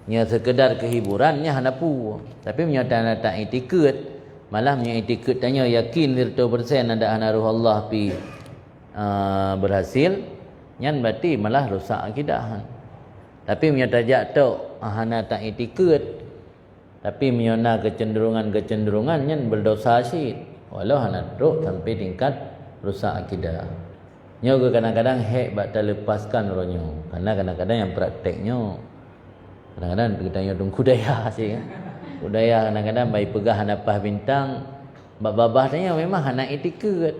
S1: Nya sekedar kehiburannya hana pu. Tapi menyata tak itikad, malah punya itikad tanya yakin 100% ada hana ruh Allah pi berhasil, nyan berarti malah rosak akidah. Tapi menyata jak tok hana tak itikad, tapi menyona kecenderungan nyan berdosa syid. Walau hana tok sampai tingkat rosak akidah. Nyo kadang-kadang bak terlepaskan orangnya. Karena kadang-kadang yang prakteknya kadang-kadang kita nyodong kudaya sih kan. Kudaya kadang-kadang baik pegah hanapah bintang, babah tanya memang hana itikad.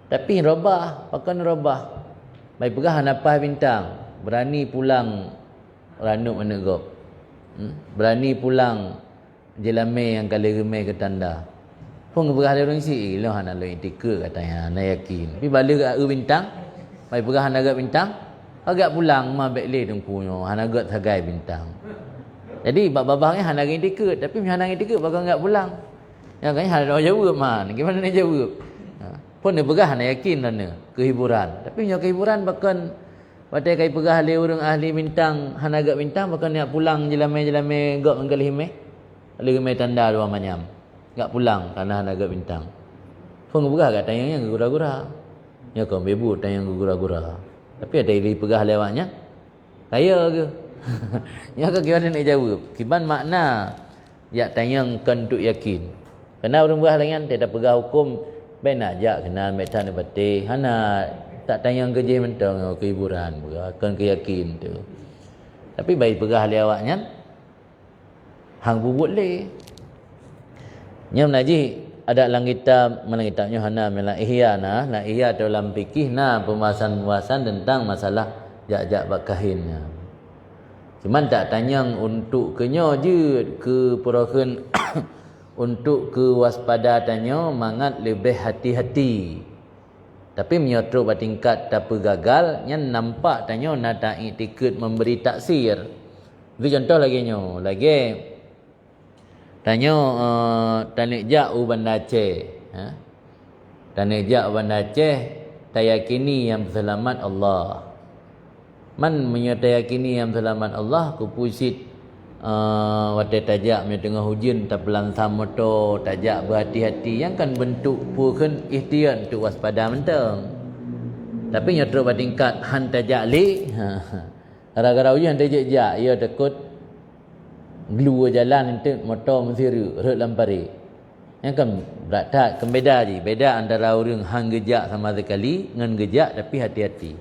S1: Tapi robah, pakan robah. Baik pegah hanapah bintang, berani pulang ranuk menegop. Berani pulang jelame yang kali remeh ke tanda. Pun pegah ada orang isi, lo hana lo itikad katanya, hana yakin. Tapi balik ke bintang, baik pegah hana agak bintang, agak pulang mah bekle tungkunya, hana agak sagai bintang. Jadi babahnya hana agak itikad, tapi hana itikad bakal enggak pulang. Yang kan hana orang jawab man, gimana nak jawab? Pun dia pegah hana yakin dana kehiburan. Tapi nya kehiburan bakal batai kai pegah ahli orang ahli bintang, hana agak bintang bakal nak pulang jelame-jelame gak menggalih meh. Lagi tanda dua manyam. Enggak pulang karena hana agak bintang. Pun pegah kat tayangnya gura-gura. Ya kau bebu tayang gura-gura. Tapi ada ili pegah lewatnya. Kaya ke? Ya ke gimana nak jawab? Kiban makna ya tayang kan untuk yakin. Kena orang pegah lain tidak pegah hukum ben ajak kenal metan bate. Hana tak tayang kerja mentang kehiburan akan keyakin tu. Tapi baik pegah lewatnya hang bubut le. Nyam naji ada dalam kitab mana kitabnya hana mela ihya nah ihya dalam fikih pembahasan tentang masalah jak-jak bakahinnya. Cuman tak tanyang untuk kenyo je ke perakan untuk ke waspada tanya mangat lebih hati-hati. Tapi menyotro tingkat tak gagal nyan nampak tanya nak tak itikad memberi taksir. Itu contoh lagi nyo. Lagi tanyo tanik jak uban Aceh. Tanik jak uban Aceh tayakini yang selamat Allah. Man menyatayakini yang selamat Allah ku pusit watai tajak punya tengah hujan tak pelansam motor tajak berhati-hati yang kan bentuk pun ikhtiar untuk waspada mentang. Tapi nya terus bertingkat han tajak li. Gara-gara hujan tajak jak ia takut gelu jalan itu motor mesti rut lampari. Yang kan berat beda je. Beda antara orang hang gejak sama sekali dengan gejak tapi hati-hati.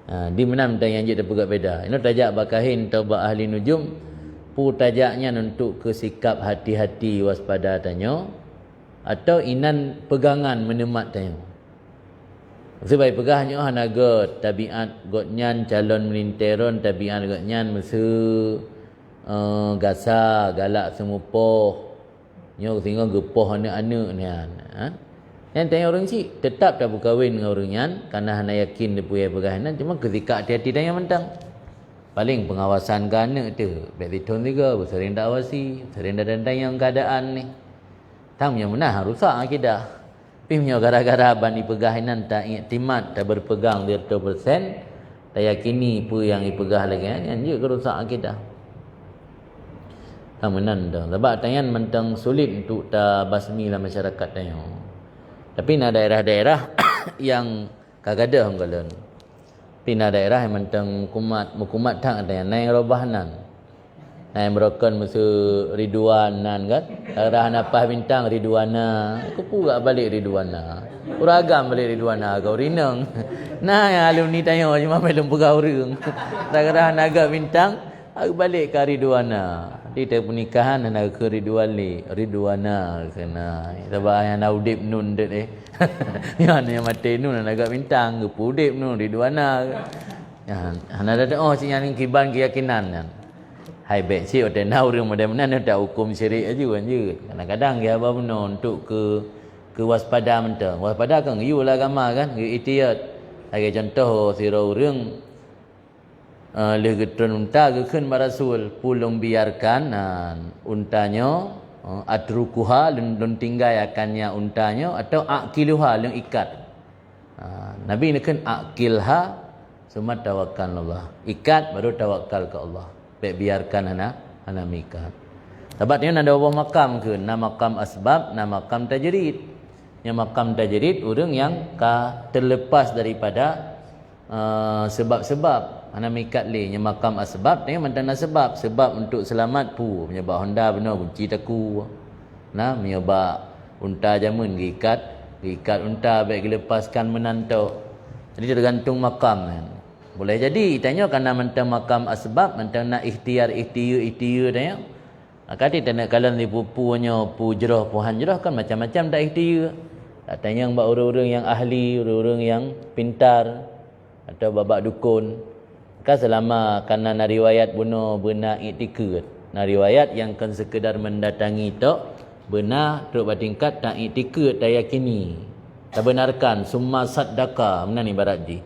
S1: Di mana mentang yang je terpegat beda. Ini tajak bakahin taubah ahli nujum pu tajaknya untuk ke sikap hati-hati waspada tanyo atau inan pegangan menemat tanyo. Sebab pegahnya hanaga tabiat gotnyan calon melinteron tabiat gotnyan mesu gasa galak semupoh nyo sehingga gepoh anak-anak ni yang tanya orang cik tetap tak berkahwin dengan orang yan kerana hana yakin dia punya pegahanan cuma ketika hati-hati tanya mentang paling pengawasan ke anak tu baik tahun 3 bersering tak awasi sering dah tanya keadaan ni tang yang mana rusak akidah pimnya gara-gara bani pegahanan tak iktimat tak berpegang dia 100% tak yakini pu yang ipegah lagi yang je kerusak akidah tang menan dah sebab tanyan mentang sulit untuk ta basmi dalam masyarakat tanya. Tapi na daerah-daerah yang kagada hanggalan. Tapi na daerah yang mentang mukumat tak ada yang naik robahanan. Naik merokon musu Ridwanan kan. Daerah napah bintang Ridwana. Aku pula balik Ridwana. Uragam balik Ridwana kau rinang. Nah yang alumni tanya cuma belum pegau orang. Daerah naga bintang aku balik ke Ridwana. Di pernikahan nak ke Ridwana kena sebab yang naudip nun det yang mati nun nak bintang ke pudip nun Ridwana yang ada si yang kiban keyakinan kan hai baik si ote nau orang mana tak hukum syirik aja kan je kadang-kadang dia apa benar untuk ke waspada mentang waspada kan yulah agama kan ihtiyat lagi contoh si orang legetron unta gekeun barasul pulung biarkan untanya atrukuha lun tinggai akannya untanya atau akiluha lun ikat nabi nekeun akilha summa tawakkal Allah ikat baru tawakal ke Allah baik biarkan hana mikat sebab dia ada beberapa makam ke nama makam asbab nama makam tajrid yang makam tajrid orang yang terlepas daripada sebab-sebab ana mikat le nya makam asbab ni mentana sebab untuk selamat pu menyebab Honda benar kunci taku menyebab unta jamun gikat unta baik dilepaskan menantau jadi tergantung makam kan boleh jadi tanya kerana mentang makam asbab mentang nak ikhtiar tanya kati tanya kalan di pupunya pu jerah pu hanjerah kan macam-macam tak ikhtiar tak tanya mbak orang-orang yang ahli orang-orang yang pintar atau babak dukun kan selama kerana na riwayat bunuh benar iktikad na riwayat yang kan sekedar mendatangi tok benar teruk bertingkat tak iktikad tak yakini tak benarkan summa saddaka mana ni barat ji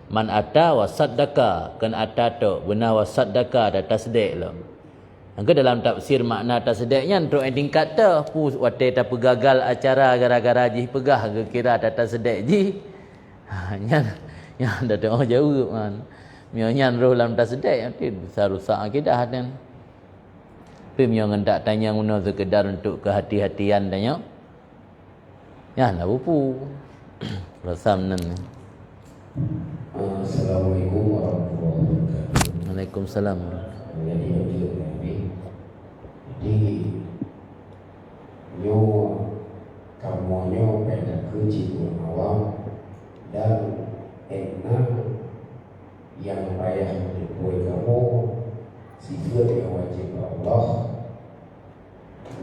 S1: man ata wa saddaka kan ata tok benar wa saddaka dah tasdik lo angka dalam tafsir makna tasdiknya teruk tingkat tu pu wate ta pegagal acara gara-gara ji pegah ke kira tak tasdik ji yang dah tengok jauh man mianyan roh dalam tasdik nanti besar rusak akidah dan pim yang hendak tanya guna sekedar untuk kehati-hatian tanya ya lah bupu rasam nan
S4: Assalamualaikum warahmatullahi wabarakatuh.
S1: Waalaikumsalam.
S4: Jadi nyo kamu pada kejiwa awam dan enak yang payah dibuat kamu sifat yang wajib Allah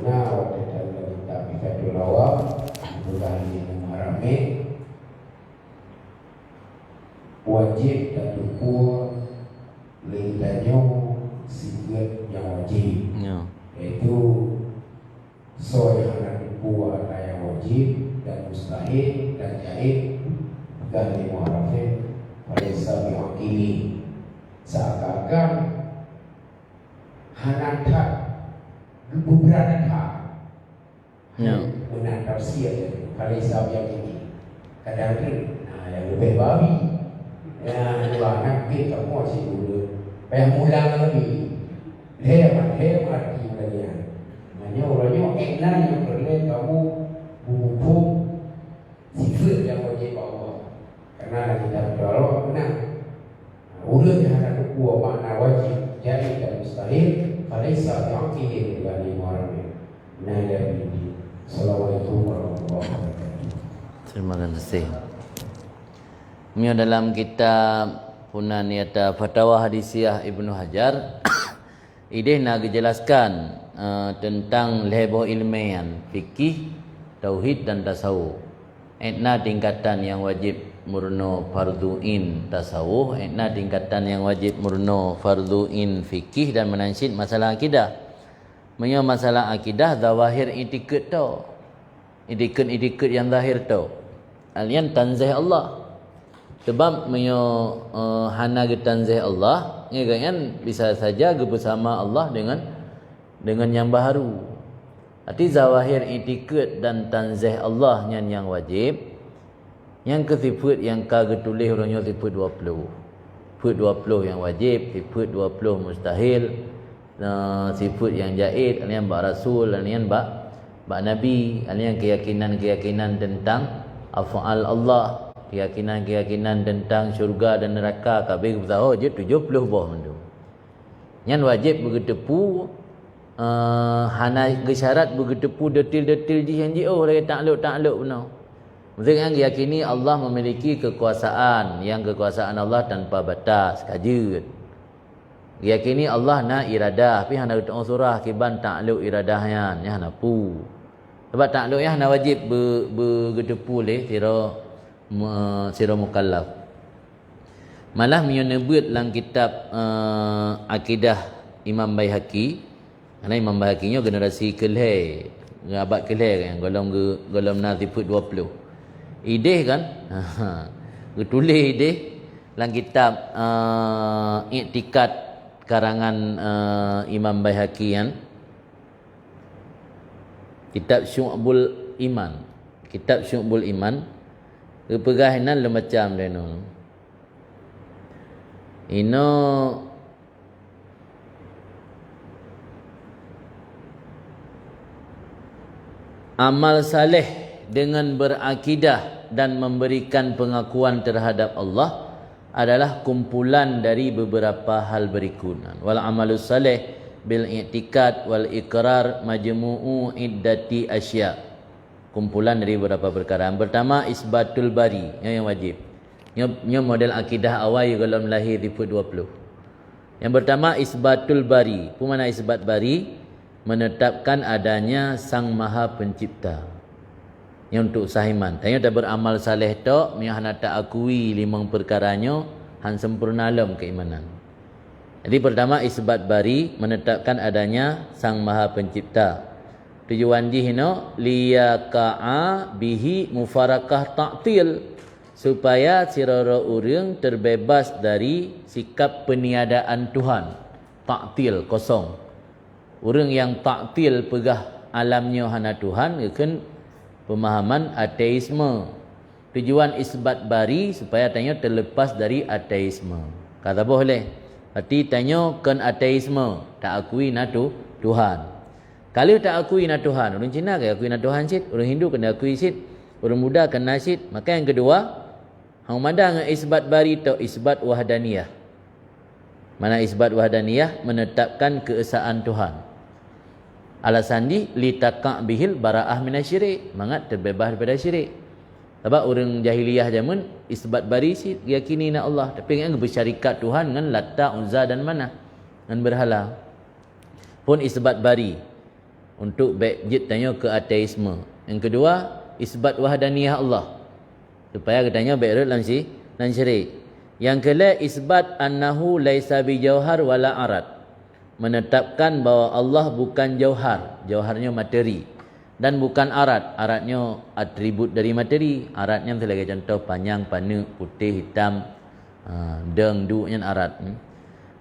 S4: nah waktu dalam kita bikatul awam bukan ini marame wajib dan dukung lindanya sifat yang wajib yaitu soal yang dukung yang wajib dan mustahil dan jahil dan limu'arafin pada sabi ini seakan-akan hananta beberapa
S1: Ya.
S4: Menang tafsir kalau hisab yang ini kadang tu yang lebih babi yang dua nakit kamu masih dulu payah mulang lagi hemat dia hanya orangnya enak yang perlu kamu hukum sifat yang wajib Allah karena kita berdoa menang ulah jangan ada dua makna wajib jadi dan mustahil kalau hisab yang ini dengan lima orang nah dari Assalamualaikum warahmatullahi wabarakatuh.
S1: Terima kasih. Mio dalam kitab Punaniyata Fatawa Hadisiyah Ibnu Hajar ideh nak jelaskan tentang level ilmian fikih, tauhid dan tasawuf. Etna tingkatan yang wajib murno farduin tasawuf, etna tingkatan yang wajib murno farduin fikih dan menansyid masalah akidah. Menyo masalah akidah zawahir itikad tau. Itikad yang zahir tau. Alian tanzih Allah. Sebab menyo hana ge tanzih Allah, kan bisa saja ge bersama Allah dengan yang baharu. Arti zawahir itikad dan tanzih Allah yang wajib. Yang kesifat yang kage tulis orangnya sifat 20. Sifat 20 yang wajib, sifat 20 mustahil. Sifat yang jaid, alian bak rasul, alian bak nabi, alian keyakinan tentang af'al Allah, keyakinan tentang syurga dan neraka, kabeh tahu je 70 buah mendu. Yang wajib bergetepu hana gesyarat bergetepu detil-detil ji yang ji oh lagi takluk benar. Mesti yang yakini Allah memiliki kekuasaan, yang kekuasaan Allah tanpa batas, kajut. Yakini Allah na iradah, tapi hana orang surah kiban takluk iradahnya, nya hana pu. Sebab takluk ya hana wajib bergedepu leh sira mukallaf. Malah menyebut dalam kitab akidah Imam Baihaqi, karena Imam Baihaqi nya generasi kelih, abad kelih kan, golong nazifut 20. Ideh kan? Tulis ideh dalam kitab I'tikad karangan Imam Baihaqi kan, kitab Syu'bul Iman, kitab Syu'bul Iman kepegahinan lemacam deno ino amal saleh dengan berakidah dan memberikan pengakuan terhadap Allah adalah kumpulan dari beberapa hal berikut. Wal amalus salih bil i'tikad wal iqrar majmu'u iddati asya. Kumpulan dari beberapa perkara. Yang pertama isbatul bari, yang wajib. Nya model akidah awal yang dalam lahir di 20. Yang pertama isbatul bari. Apa makna isbat bari? Menetapkan adanya Sang Maha Pencipta. Yang untuk sahiman. Tanya tak beramal saleh tok, yang hana tak akui limang perkaranya, han sempurna alam keimanan. Jadi pertama isbat bari, menetapkan adanya Sang Maha Pencipta. Tujuan jihno liyaqa'a bihi mufarakah ta'til, supaya sirara urang terbebas dari sikap peniadaan Tuhan. Ta'til kosong. Urang yang ta'til pegah alamnya hana Tuhan, kan pemahaman ateisme. Tujuan isbat bari supaya tanya terlepas dari ateisme. Kata boleh. Arti tanya kan ateisme, tak akui na Tuhan. Kalau tak akui na Tuhan, orang Cina kan akui na Tuhan sit, orang Hindu kena akui sit, orang Buddha kena sit. Maka yang kedua, hang mandang isbat bari tu isbat wahdaniyah. Mana isbat wahdaniyah? Menetapkan keesaan Tuhan. Alasan di litaka' bihil bara'ah minasyirik, mangat terbebas daripada syirik. Sebab orang jahiliyah zaman isbat bari si yakini na Allah, tapi kan bersyarikat Tuhan dengan Latta, Uzza dan Manah, dengan berhala. Pun isbat bari untuk baik tanya ke ateisme. Yang kedua isbat wahdaniyah Allah, supaya katanya baik dalam syirik. Yang kelima isbat annahu laisa bi jauhar wala arad, menetapkan bahawa Allah bukan jauhar, jauharnya materi, dan bukan arad, aradnya atribut dari materi. Aradnya sebagai contoh panjang, pana, putih, hitam, deng, du nya arad.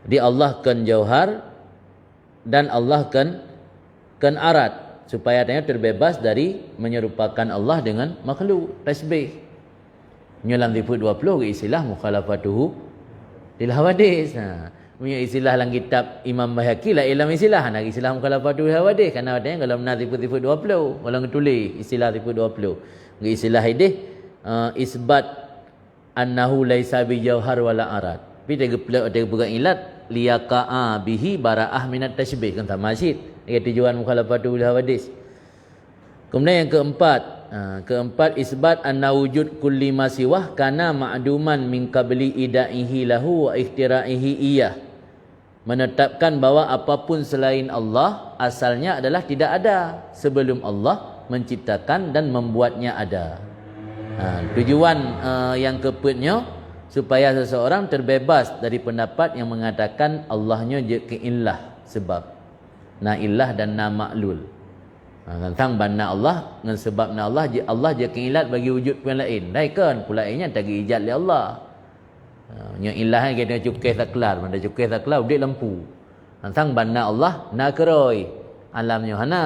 S1: Jadi Allah kan jauhar, dan Allah kan arat supaya tanya terbebas dari menyerupakan Allah dengan makhluk tasbih. Nyolam tipu 20 ke istilah mukhalafatuhu lil hawadis. Punya istilah dalam kitab Imam Baihaqi lah ilam istilah nak istilah mukhalafatuhu lil hawadis kerana adanya kalau nak tipu 20 kalau tulis istilah tipu 20 ke istilah ini isbat annahu laisa bi jauhar wala arat. Tapi dia pegang ilat liyaqa'a bihi bara'ah minat tashbih kan masjid. Ia tujuan mukhalafatu lil hawadis. Kemudian yang keempat isbat anna wujud kulli ma siwah kana ma'duman min qabli ida'ihi lahu wa ikhtira'ihi iyah. Menetapkan bahawa apapun selain Allah asalnya adalah tidak ada sebelum Allah menciptakan dan membuatnya ada. Tujuan yang keempatnya supaya seseorang terbebas dari pendapat yang mengatakan Allahnya je keillah sebab na illah dan na ma'lul. Tentang banna Allah dengan sebab na Allah je keilat bagi wujud yang lain. Dai kan pula lainnya tak ijat li Allah. Yang ilah kita cukai saklar, mana cukai saklar udik lampu. Tentang banna Allah na keroi. Alamnya hana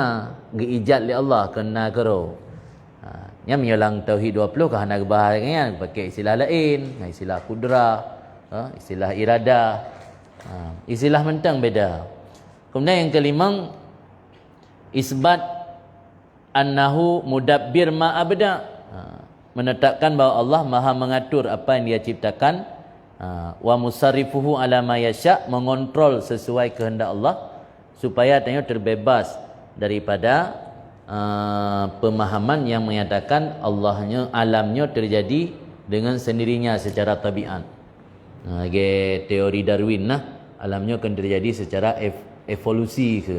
S1: geijat li Allah kena kero. Yang menyolang tauhid 20 ke hana kebahagiaan pakai istilah lain, istilah kudrah, istilah iradah. Istilah mentang beda. Kemudian yang kelima isbat annahu mudabbir ma abda. Menetapkan bahawa Allah Maha mengatur apa yang Dia ciptakan. Wa musarrifuhu ala ma yasha, mengontrol sesuai kehendak Allah supaya tanya terbebas daripada pemahaman yang menyatakan Allahnya alamnya terjadi dengan sendirinya secara tabiat. Teori Darwin lah, alamnya akan terjadi secara evolusi ke.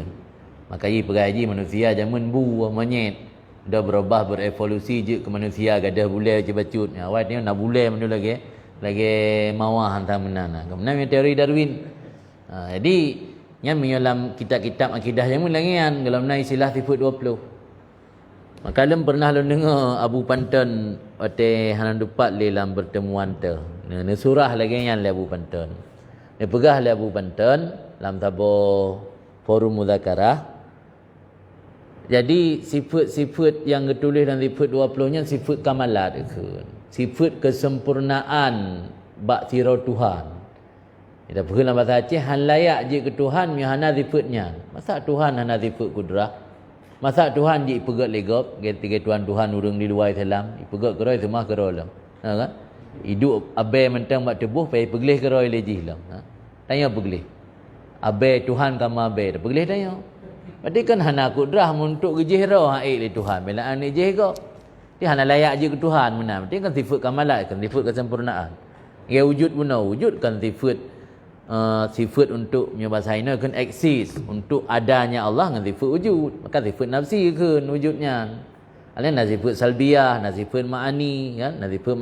S1: Makanya pergaji manusia zaman monyet dah berubah berevolusi je ke manusia gadah bule cebacut. Awak tengok nak bule mana lagi mawah hantar menana. Kemudian teori Darwin. Jadi yang menyolam kitab-kitab akidah yang lagi kan kalau nak istilah tipu 20. Maka lem pernah lu dengar Abu Pantan ote hanan dupat dalam pertemuan tu. Ni surah lagi yang Abu Pantan. Dia pegah Abu Pantan dalam tabo forum muzakarah. Jadi sifat-sifat yang ditulis dalam sifat 20-nya sifat kamalat ke. Sifat kesempurnaan bak tirau Tuhan. Kita pergi dalam bahasa Aceh han layak je ke Tuhan mi hana sifatnya. Masa Tuhan hana sifat kudrah? Masa Tuhan je pegat legop, tiga Tuhan urang di luar salam, pegat keroi semua keroi lam. Kan? Hidup abai mentang bak tebuh pai peglih keroi lejih lam. Tanya peglih. Abai Tuhan kama abai, peglih tanya. Berarti kan hana kudrah untuk gejih roh haik li Tuhan. Belaan gejih kau. Dia hana layak je ke Tuhan mana. Berarti kan sifat kamalat kan, sifat kesempurnaan. Ya wujud guna wujud kan sifat untuk bahasa Cina kan eksis untuk adanya Allah dengan sifat wujud. Maka sifat nafsi kan wujudnya. Alih sifat salbiyah, sifat ma'ani kan, sifat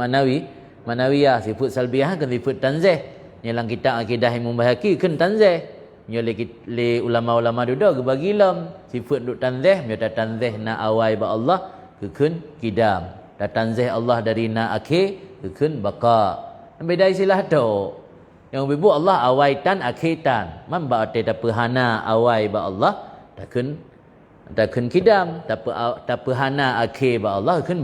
S1: manawiyah, sifat salbiyah kan sifat tanzih. Dalam kitab akidah Imam Baihaqi kan tanzih. Le ulama-ulama duduk bagi lam sifat duk tanzih, menyata tanzih na awai ba Allah kekun kidam. Dan tanzih Allah dari na akhir kekun baqa. Beda istilah tu. Yang bibu Allah awaitan akhitan. Man ba ate tapahana awai ba Allah takun kidam, tapahana akhir ba Allah kekun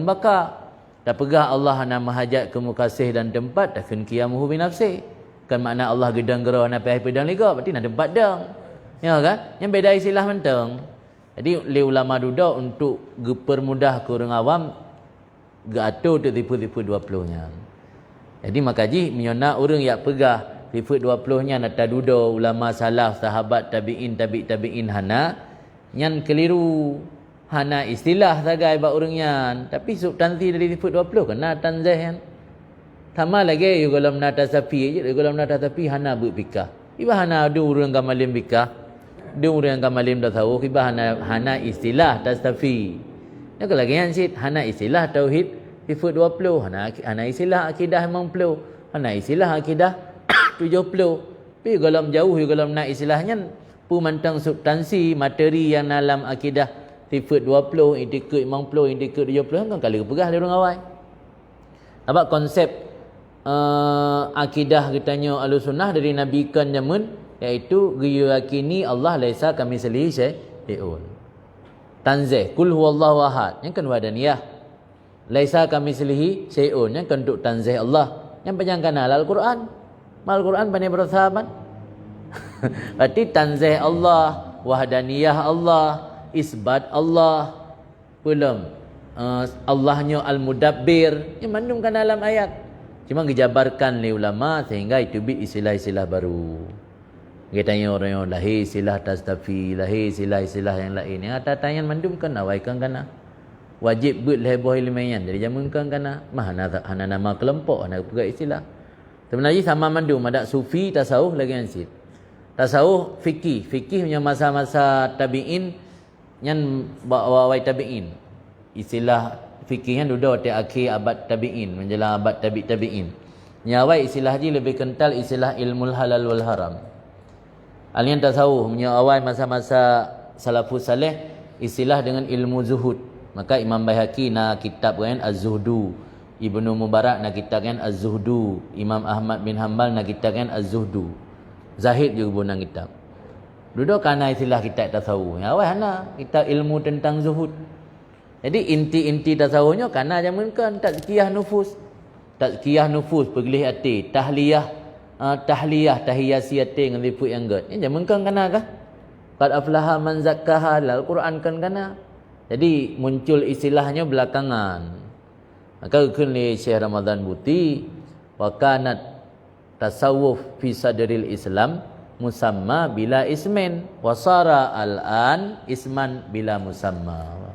S1: baqa. Tapegah Allah hana mahajat ke mukasih dan tempat takun qiyamuhu bi nafsi. Kan makna Allah gedang gerah na pai pedang lega berarti nak tempat dang. Ya kan? Yang beda istilah mentang. Jadi le ulama duduk untuk gepermudah ke orang awam gato tu tipu-tipu 20-nya. Jadi makaji menyona orang yang pegah tipu 20-nya nak duduk ulama salaf sahabat tabi'in hana nyan keliru. Hana istilah sagai ba orangnya tapi substansi dari tipu 20 kena tanzih kan. Tama lagi you kalau nak tasafi je kalau nak tasafi hana berpikah. Iba hana ada orang kamalim bikah. Ada orang kamalim dah tahu iba hana istilah tasafi. Nak lagi yang sit hana istilah tauhid tipu 20, hana istilah akidah 50, hana istilah akidah 70. Tapi kalau jauh you kalau nak istilahnya pemantang substansi materi yang dalam akidah tipu 20, indikut 50, indikut 70 kan kali pegah dia orang awal. Nampak konsep akidah katanya Ahlussunnah dari Nabi kan zaman iaitu yakini Allah laisa kamitslihi syai'un. Tanzih kul huwallahu ahad, yang kan wadaniyah. Laisa kamitslihi syai'un, yang kan untuk tanzih Allah. Yang panjangkan Al-Quran. Al-Quran pandai bersahabat. Berarti tanzih Allah, wahdaniyah Allah, isbat Allah, belum Allahnya Al-Mudabbir, yang mandungkan dalam ayat. Cuma dijabarkan oleh ulama sehingga itu istilah-istilah baru. Kita tanya orang yang lahir istilah tastafi, lahir istilah-istilah yang lain. Yang tanya mandumkan awaikan kana. Wajib buat lehboh ilmiah jadi jamunkan kana. Hana nama kelompok, hana pegawai istilah. Sebenarnya sama mandum, ada sufi, tasawuf lagi ansib. Tasawuf fikih punya masa-masa tabi'in yang bawai tabi'in. Istilah fikih yang duduk di akhir abad tabi'in, menjelang abad tabi'in. Nyawai istilah ji lebih kental istilah ilmul halal wal haram. Alian tasawuf punya awal masa-masa salafus saleh istilah dengan ilmu zuhud. Maka Imam Baihaqi na kitab kan Az-Zuhdu, Ibnu Mubarak na kitab kan Az-Zuhdu, Imam Ahmad bin Hanbal na kitab kan Az-Zuhdu. Zahid juga bunang kitab. Duduk kana istilah kitab tasawuf. Ya awal hana kitab ilmu tentang zuhud. Jadi inti-inti tasawufnya kana jamunkan tazkiyah nufus. Tazkiyah nufus pegilih hati, tahliyah tahiyasiyati dengan liput yang god. Ini jamunkan kana kah? Qad aflaha man zakkaha, Al-Quran kan kana. Jadi muncul istilahnya belakangan. Maka kunli Syekh Ramadan Buti wa kanat tasawuf fi sadril Islam musamma bila ismin wasara al-an isman bila musamma.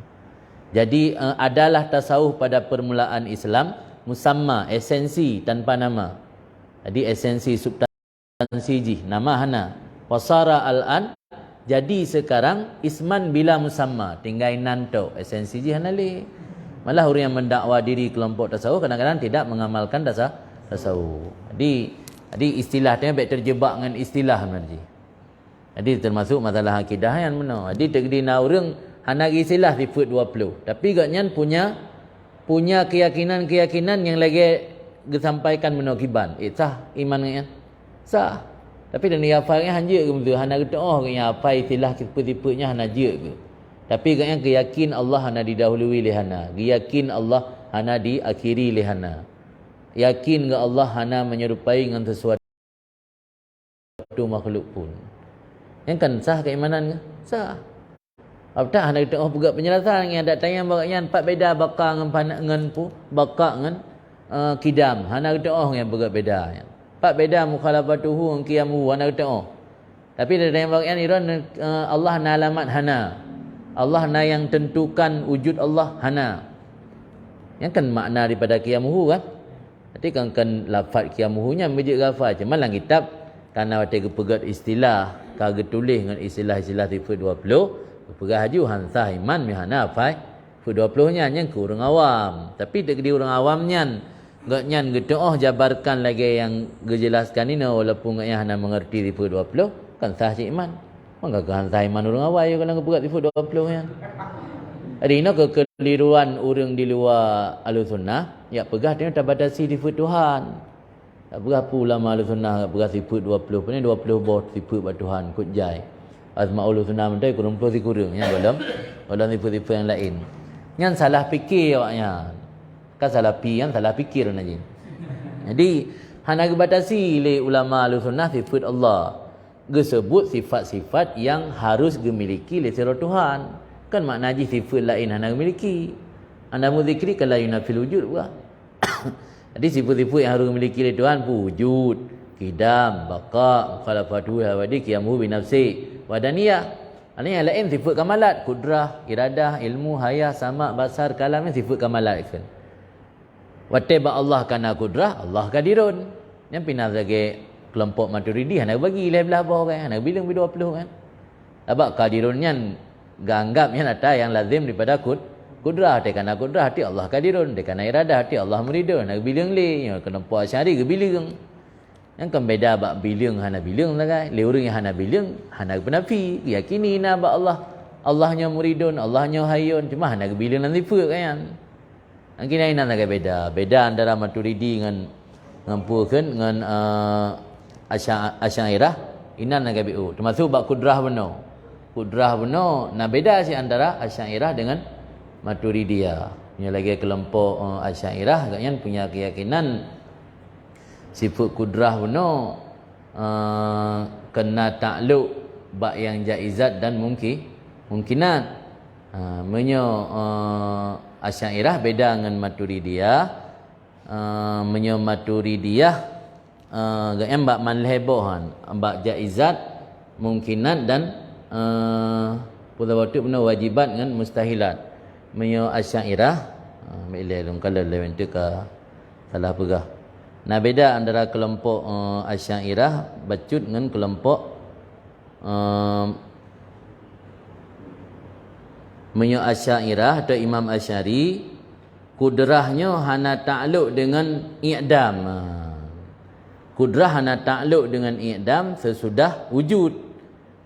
S1: Jadi adalah tasawuf pada permulaan Islam musamma, esensi tanpa nama. Jadi esensi substansi ji, nama hana. Wasara al-an, jadi sekarang isman bila musamma, tinggal nanto esensi ji hana le. Malah orang yang mendakwa diri kelompok tasawuf kadang-kadang tidak mengamalkan tasawuf. Jadi istilah dia baik terjebak dengan istilah sebenarnya. Jadi termasuk masalah akidah yang mana. Jadi tegdina orang hana istilah sifat 20. Tapi gaknya punya keyakinan yang lagi disampaikan menakiban. Sah iman kan? Sah. Tapi dan dia hafalnya hanya ke betul. Hana kata yang hafal istilah sifat-sifatnya hana je ke. Tapi gaknya keyakin Allah hana didahului oleh hana. Keyakin Allah hana diakhiri oleh hana. Yakin ke Allah hana menyerupai dengan sesuatu makhluk pun. Yang kan sah keimanan ke? Sah. Apa tak hana kita buat penjelasan yang ada tanya bagaknya empat beda bakar dengan bakar dengan kidam. Hana kita yang buat beda. Empat beda mukhalafatuhu dengan qiyamuhu hana kita. Tapi ada tanya bagaknya iran Allah hana alamat hana. Allah hana yang tentukan wujud Allah hana. Yang kan makna daripada qiyamuhu kan? Nanti kan lafaz qiyamuhunya menjadi ghafal. Cuma dalam kitab karena ada kepegat istilah, kagak tulis dengan istilah-istilah sifat 20, kepegat haju hansah iman mihana fai. Sifat 20-nya yang ke orang awam. Tapi tak di orang awamnya gak nyan gitu jabarkan lagi yang gejelaskan ini walaupun gak hana mengerti sifat 20 kan sah cik iman. Maka hansah iman orang awam ya kalau kepegat sifat 20-nya. Ada ini kekeliruan orang di luar Ahlussunnah, ya pegah dia tak batasi sifat Tuhan. Tak berapa ulama Ahlussunnah tak pegah sifat 20 pun 20 bawah sifat Tuhan kut jai. Asmaul Husna mentai kurang plus kurang ya dalam sifat-sifat yang lain. Yang salah fikir awaknya. Kan salah yang salah fikir naji. Jadi hana batasi oleh ulama Ahlussunnah sifat Allah. Gesebut sifat-sifat yang harus dimiliki oleh Tuhan. Kan makna haji sifat lain anda memiliki. Anda muzikri kalau yunafil wujud pula. Jadi sifat-sifat yang harus memiliki oleh Tuhan wujud, qidam, baqa, mukhalafatu hawadi, qiyamu bi nafsi, wadaniyah. Ada yang lain sifat kamalat, kudrah, iradah, ilmu, haya, sama, basar, kalam ni sifat kamalat kan. Wattiba Allah kana kudrah, Allah kadirun. Yang pindah sebagai kelompok Maturidi hana bagi belah bawah kan, hana bilang 20 kan. Sebab kadirunnya ganggapnya ada yang lazim daripada kudrah. Tekana kudrah hati Allah kadirun, tekana iradah hati Allah muridun. Nak bilang le, kena puas syari ke bilang. Yang kan beda bab bilang hana bilang lah kan. Le orang yang hana bilang hana penafi, yakini na bab Allahnya muridun, Allahnya hayyun, cuma hana bilang nanti sifat kan. Angkin lain nak beda. Beda antara Maturidi dengan puakan dengan Asy'ariyah inan dengan BU. Termasuk bab kudrah benar. Kudrah benar, nah beda si antara Asy'ariyah dengan Maturidiyah. Punya lagi kelompok Asy'ariyah agaknya punya keyakinan sifat kudrah benar kena takluk bab yang jaizat dan mungkinat. Menyo Asy'ariyah beda dengan Maturidiyah. Menyo Maturidiyah agaknya bab manlebohan, bab jaizat, mungkinat dan pula waktu benar wajibat dengan mustahilat. Menyo Asy'ariyah bila kalau lain tu ke salah pegah. Nah beda antara kelompok Asy'ariyah bacut dengan kelompok menyo Asy'ariyah atau Imam Asy'ari, kudrahnya hana takluk dengan i'dam. Kudrah hana takluk dengan i'dam sesudah wujud.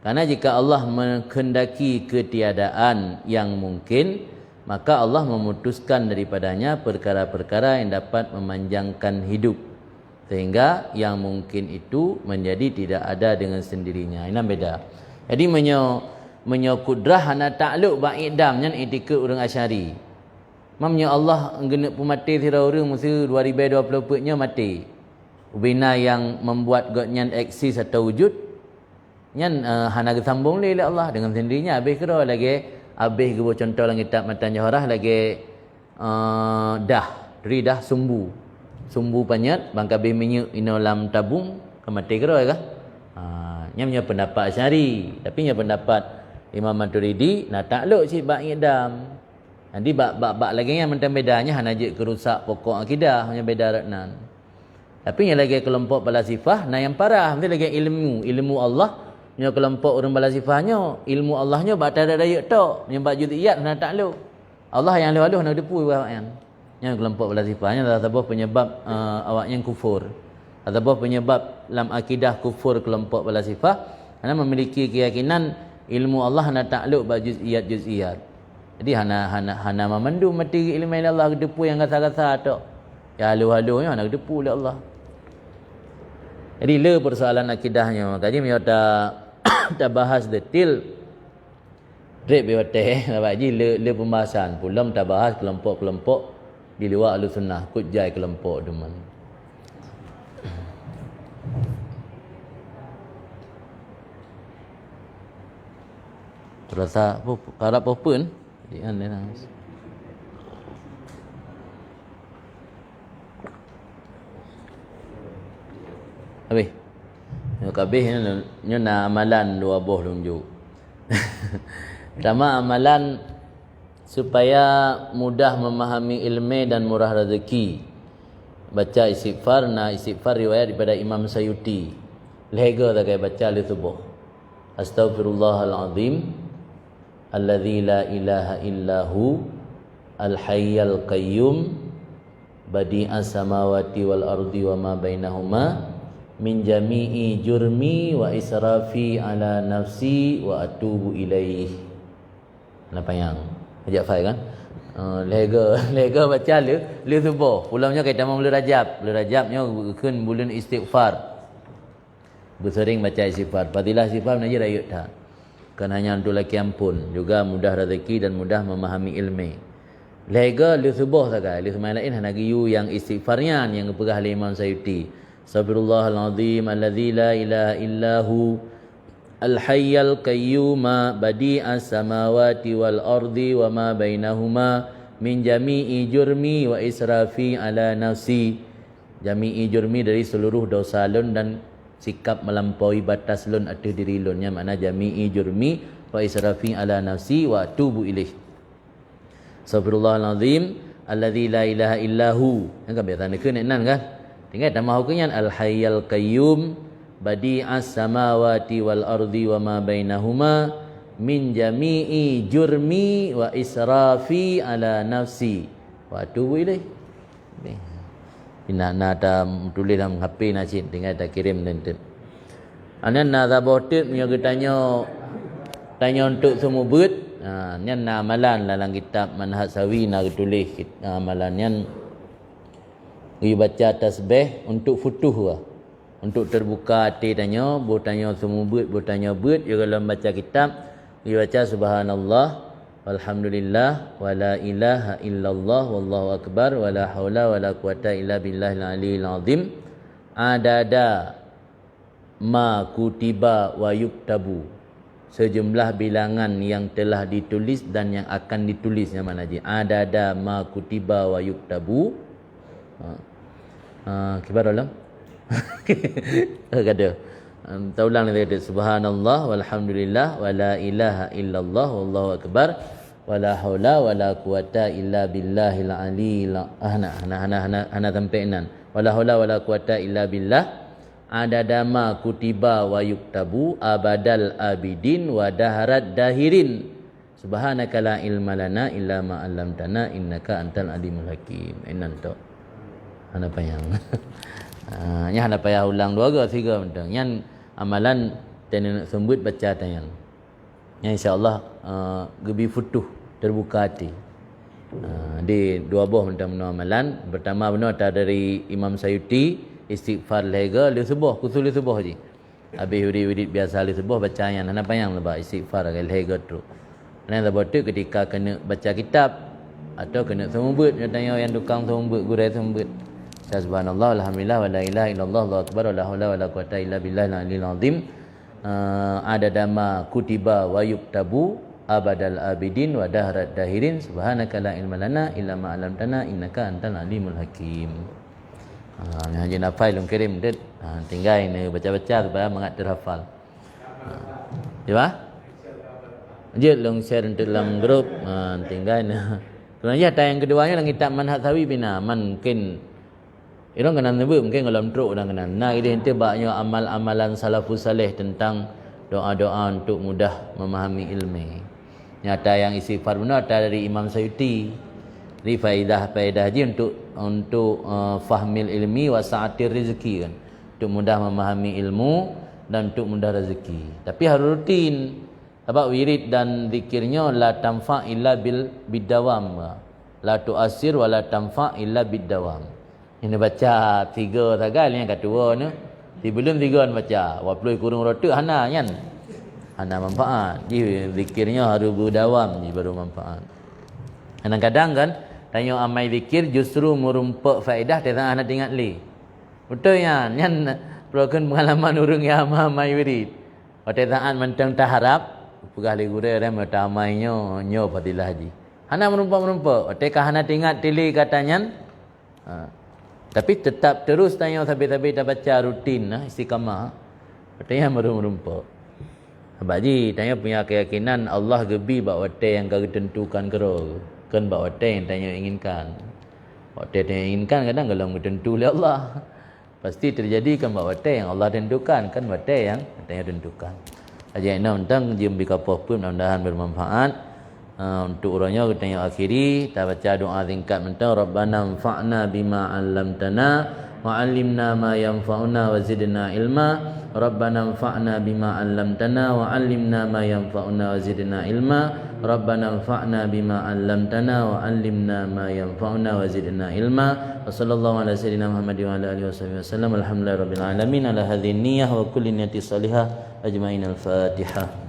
S1: Karena jika Allah menghendaki ketiadaan yang mungkin, maka Allah memutuskan daripadanya perkara-perkara yang dapat memanjangkan hidup. Sehingga yang mungkin itu menjadi tidak ada dengan sendirinya. Ini beda. Jadi menyo kudrah hana takluk ba i'dam nyan etika orang Asy'ari. Mamnya Allah genep mati sira orang mesti 2024 nya mati. Ubina yang membuat godnyan eksis atau wujud nyan hana gesambung le Allah dengan sendirinya. Habis kira lagi habis gebo contoh lang kitab Matan Johorah lagi dah sumbu panyat bang kabeh minyak ino lam tabung kemati kira kah. Nyamnya pendapat Asy'ari, tapi nya pendapat Imam Maturidi nak takluk si bab idam. Nanti bab lagi yang mentang bedanya hana je kerusak pokok akidah, hanya beda raknan. Tapi yang lagi kelompok falasifah nah yang parah mesti lagi ilmu Allah. Nya kelompok orang falasifahnya ilmu Allahnya bak tak ada daya tok, yang bak juz'iyat hana takluk. Allah yang lalu hana depu awaknya. Nya kelompok falasifahnya adalah penyebab awaknya kufur. Ataupun penyebab dalam akidah kufur kelompok falasifah karena memiliki keyakinan ilmu Allah hana takluk bak juz'iyat. Jadi hana memandu mati ilmu Allah depu yang kata-kata tok. Ya halu-halunya hana depu oleh Allah. Jadi le persoalan akidahnya. Tadi mio tak bahas detail. Rep biwate baji le pembahasan. Pulam tak bahas kelompok-kelompok di luar Ahlussunnah, kujai kelompok deman. Terasa harap open. Jadi anda nangis. Habis. Yo kabeh nya na amalan dua boh lunjuk. Pertama amalan supaya mudah memahami ilmu dan murah rezeki. Baca istighfar, istighfar riwayat daripada Imam Sayuti. Lega tak kaya baca li subuh. Astaghfirullahalazim alladzi la ilaha illahu al-hayyal qayyum badi'as samawati wal ardi wa ma bainahuma min jami'i jurmi wa israfi ala nafsi wa atubu ilaih. Apa yang ajak fai kan? Lega baca le subuh. Pulamnya kaitan bulan Rajab. Bulan Rajabnya keun bulan istighfar. Bersering baca istighfar. Fadilah istighfar naji rayut tak. Kan hanya untuk laki ampun, juga mudah rezeki dan mudah memahami ilmu. Lega le subuh saja. Le semain lain hana giyu yang istighfarnya yang kepegah oleh Imam Sayuti. Astaghfirullahalazim alladzi la ilaha illahu al-hayyal qayyum badi'as samawati wal ardi wa ma bainahuma min jami'i jurmi wa israfi ala nafsi. Jami'i jurmi dari seluruh dosa lun dan sikap melampaui batas lun atas diri lun. Yang makna jami'i jurmi wa israfi ala nafsi wa atubu ilaih. Astaghfirullahalazim alladzi la ilaha illahu. Kan biasa nak kenan kan? Tinggal tambah hukumnya al-hayyal qayyum badi'as samawati wal ardi wa ma bainahuma min jami'i jurmi wa israfi ala nafsi wa atubu ilaih. Ina nada tulis dalam HP nacin tinggal tak kirim nanti. Anan nada botet punya tanya untuk semua bet. Nyan amalan dalam kitab Manhaj Sawi nak tulis amalan nyan baca tasbih untuk futuh lah. untuk terbuka hati tanya, boleh tanya semua boleh tanya ya kalau baca kitab, dia baca subhanallah walhamdulillah wala ilaha illallah wallahu akbar wala haula wala quwata illa billahil aliyil azim adada ma kutiba wa yuktabu, sejumlah bilangan yang telah ditulis dan yang akan ditulis. Yang mana je adada ma kutiba wa yuktabu. Kibar ulang. Kata kita ulang ni kata subhanallah walhamdulillah wala ilaha illallah wallahu akbar wala haula wala quwata illa billahil aliyil ana sampai nan wala haula wala quwata illa billah adadama kutiba wa yuktabu abadal abidin wa daharat dahirin subhanaka la ilma lana illa ma 'allamtana innaka antal alimul hakim. Enan tu ana payang nya ana payah ulang 2 ke 3 bentang nyan amalan tena nak sembut baca tayang nya insyaallah gebi futuh terbuka hati di 2 buah bentang amalan. Pertama benar ada dari Imam Sayuti istighfar lega le sebuah kusul le sebuah je habis wirid biasa le sebuah baca yang ana payang lebah istighfar lega tu dan lebah tu ketika kena baca kitab atau kena sembut tanya yang tukang sembut gurai sembut subhanallah alhamdulillah wala ilaha illallah allahu akbar wala haula wala quwata illa billahil aliyil azim adada ma kutiba wa yuktabu abadal abidin wa dahrat dahirin subhanaka la ilma lana illa ma 'allamtana innaka antal alimul hakim. Haji nafai long kirim det tinggal ni baca-baca supaya mengat terhafal. Ya. Je long share untuk dalam grup tinggal ni. Sebenarnya yang keduanya lang kitab manhaj sawi bina mungkin orang kena sebut mungkin kalau truk orang kena. Nah ini ente banyak amal-amalan salafus saleh tentang doa-doa untuk mudah memahami ilmu. Nyata yang istighfar benar ada dari Imam Sayuti. Jadi faedah je untuk fahmil ilmi wa sa'atir rezeki kan. Untuk mudah memahami ilmu dan untuk mudah rezeki. Tapi harus rutin. Sebab wirid dan zikirnya la tanfa illa bidawam. La tu'asir wa la tanfa illa bidawam. Ini baca 3 sagal yang kedua ni. Sebelum 3 baca. 20 kurung rotuk hana kan. Hana manfaat. Jadi zikirnya harus berdawam je baru manfaat. Kadang-kadang kan tanya amai zikir justru merumpak faedah tak nak ingat li. Betul ya. Yang perlukan pengalaman urung yang amai wirid. Pada saat mentang tak harap pegah li gure dan metamainya nyo fadilah haji. Hana merumpak. Otakah hana ingat tili katanya. Tapi tetap terus tanya sampai dah baca rutin istiqamah. Katanya merumpak. Sebab ji tanya punya keyakinan Allah gebi bak wate yang kau tentukan kero. Kan bak wate yang tanya inginkan. Wate tanya inginkan kadang kalau tentu oleh Allah. Pasti terjadi kan bak wate yang Allah tentukan, kan wate yang tanya tentukan. Aja ina tentang jiem bikapoh pun mudah-mudahan bermanfaat. Untuk orangnya kita yang akhiri kita baca doa singkat mentang Rabbana anfa'na bima 'allamtana wa 'allimna ma yanfa'una wa zidna ilma. Rabbana anfa'na bima 'allamtana wa 'allimna ma yanfa'una wa zidna ilma. Rabbana anfa'na bima 'allamtana wa 'allimna ma yanfa'una wa zidna ilma. Wa sallallahu ala sayyidina Muhammad wa ala alihi wasallam. Alhamdulillahirabbil alamin ala hadhihi niyyah wa kulli niyyati salihah ajmain al-Fatihah.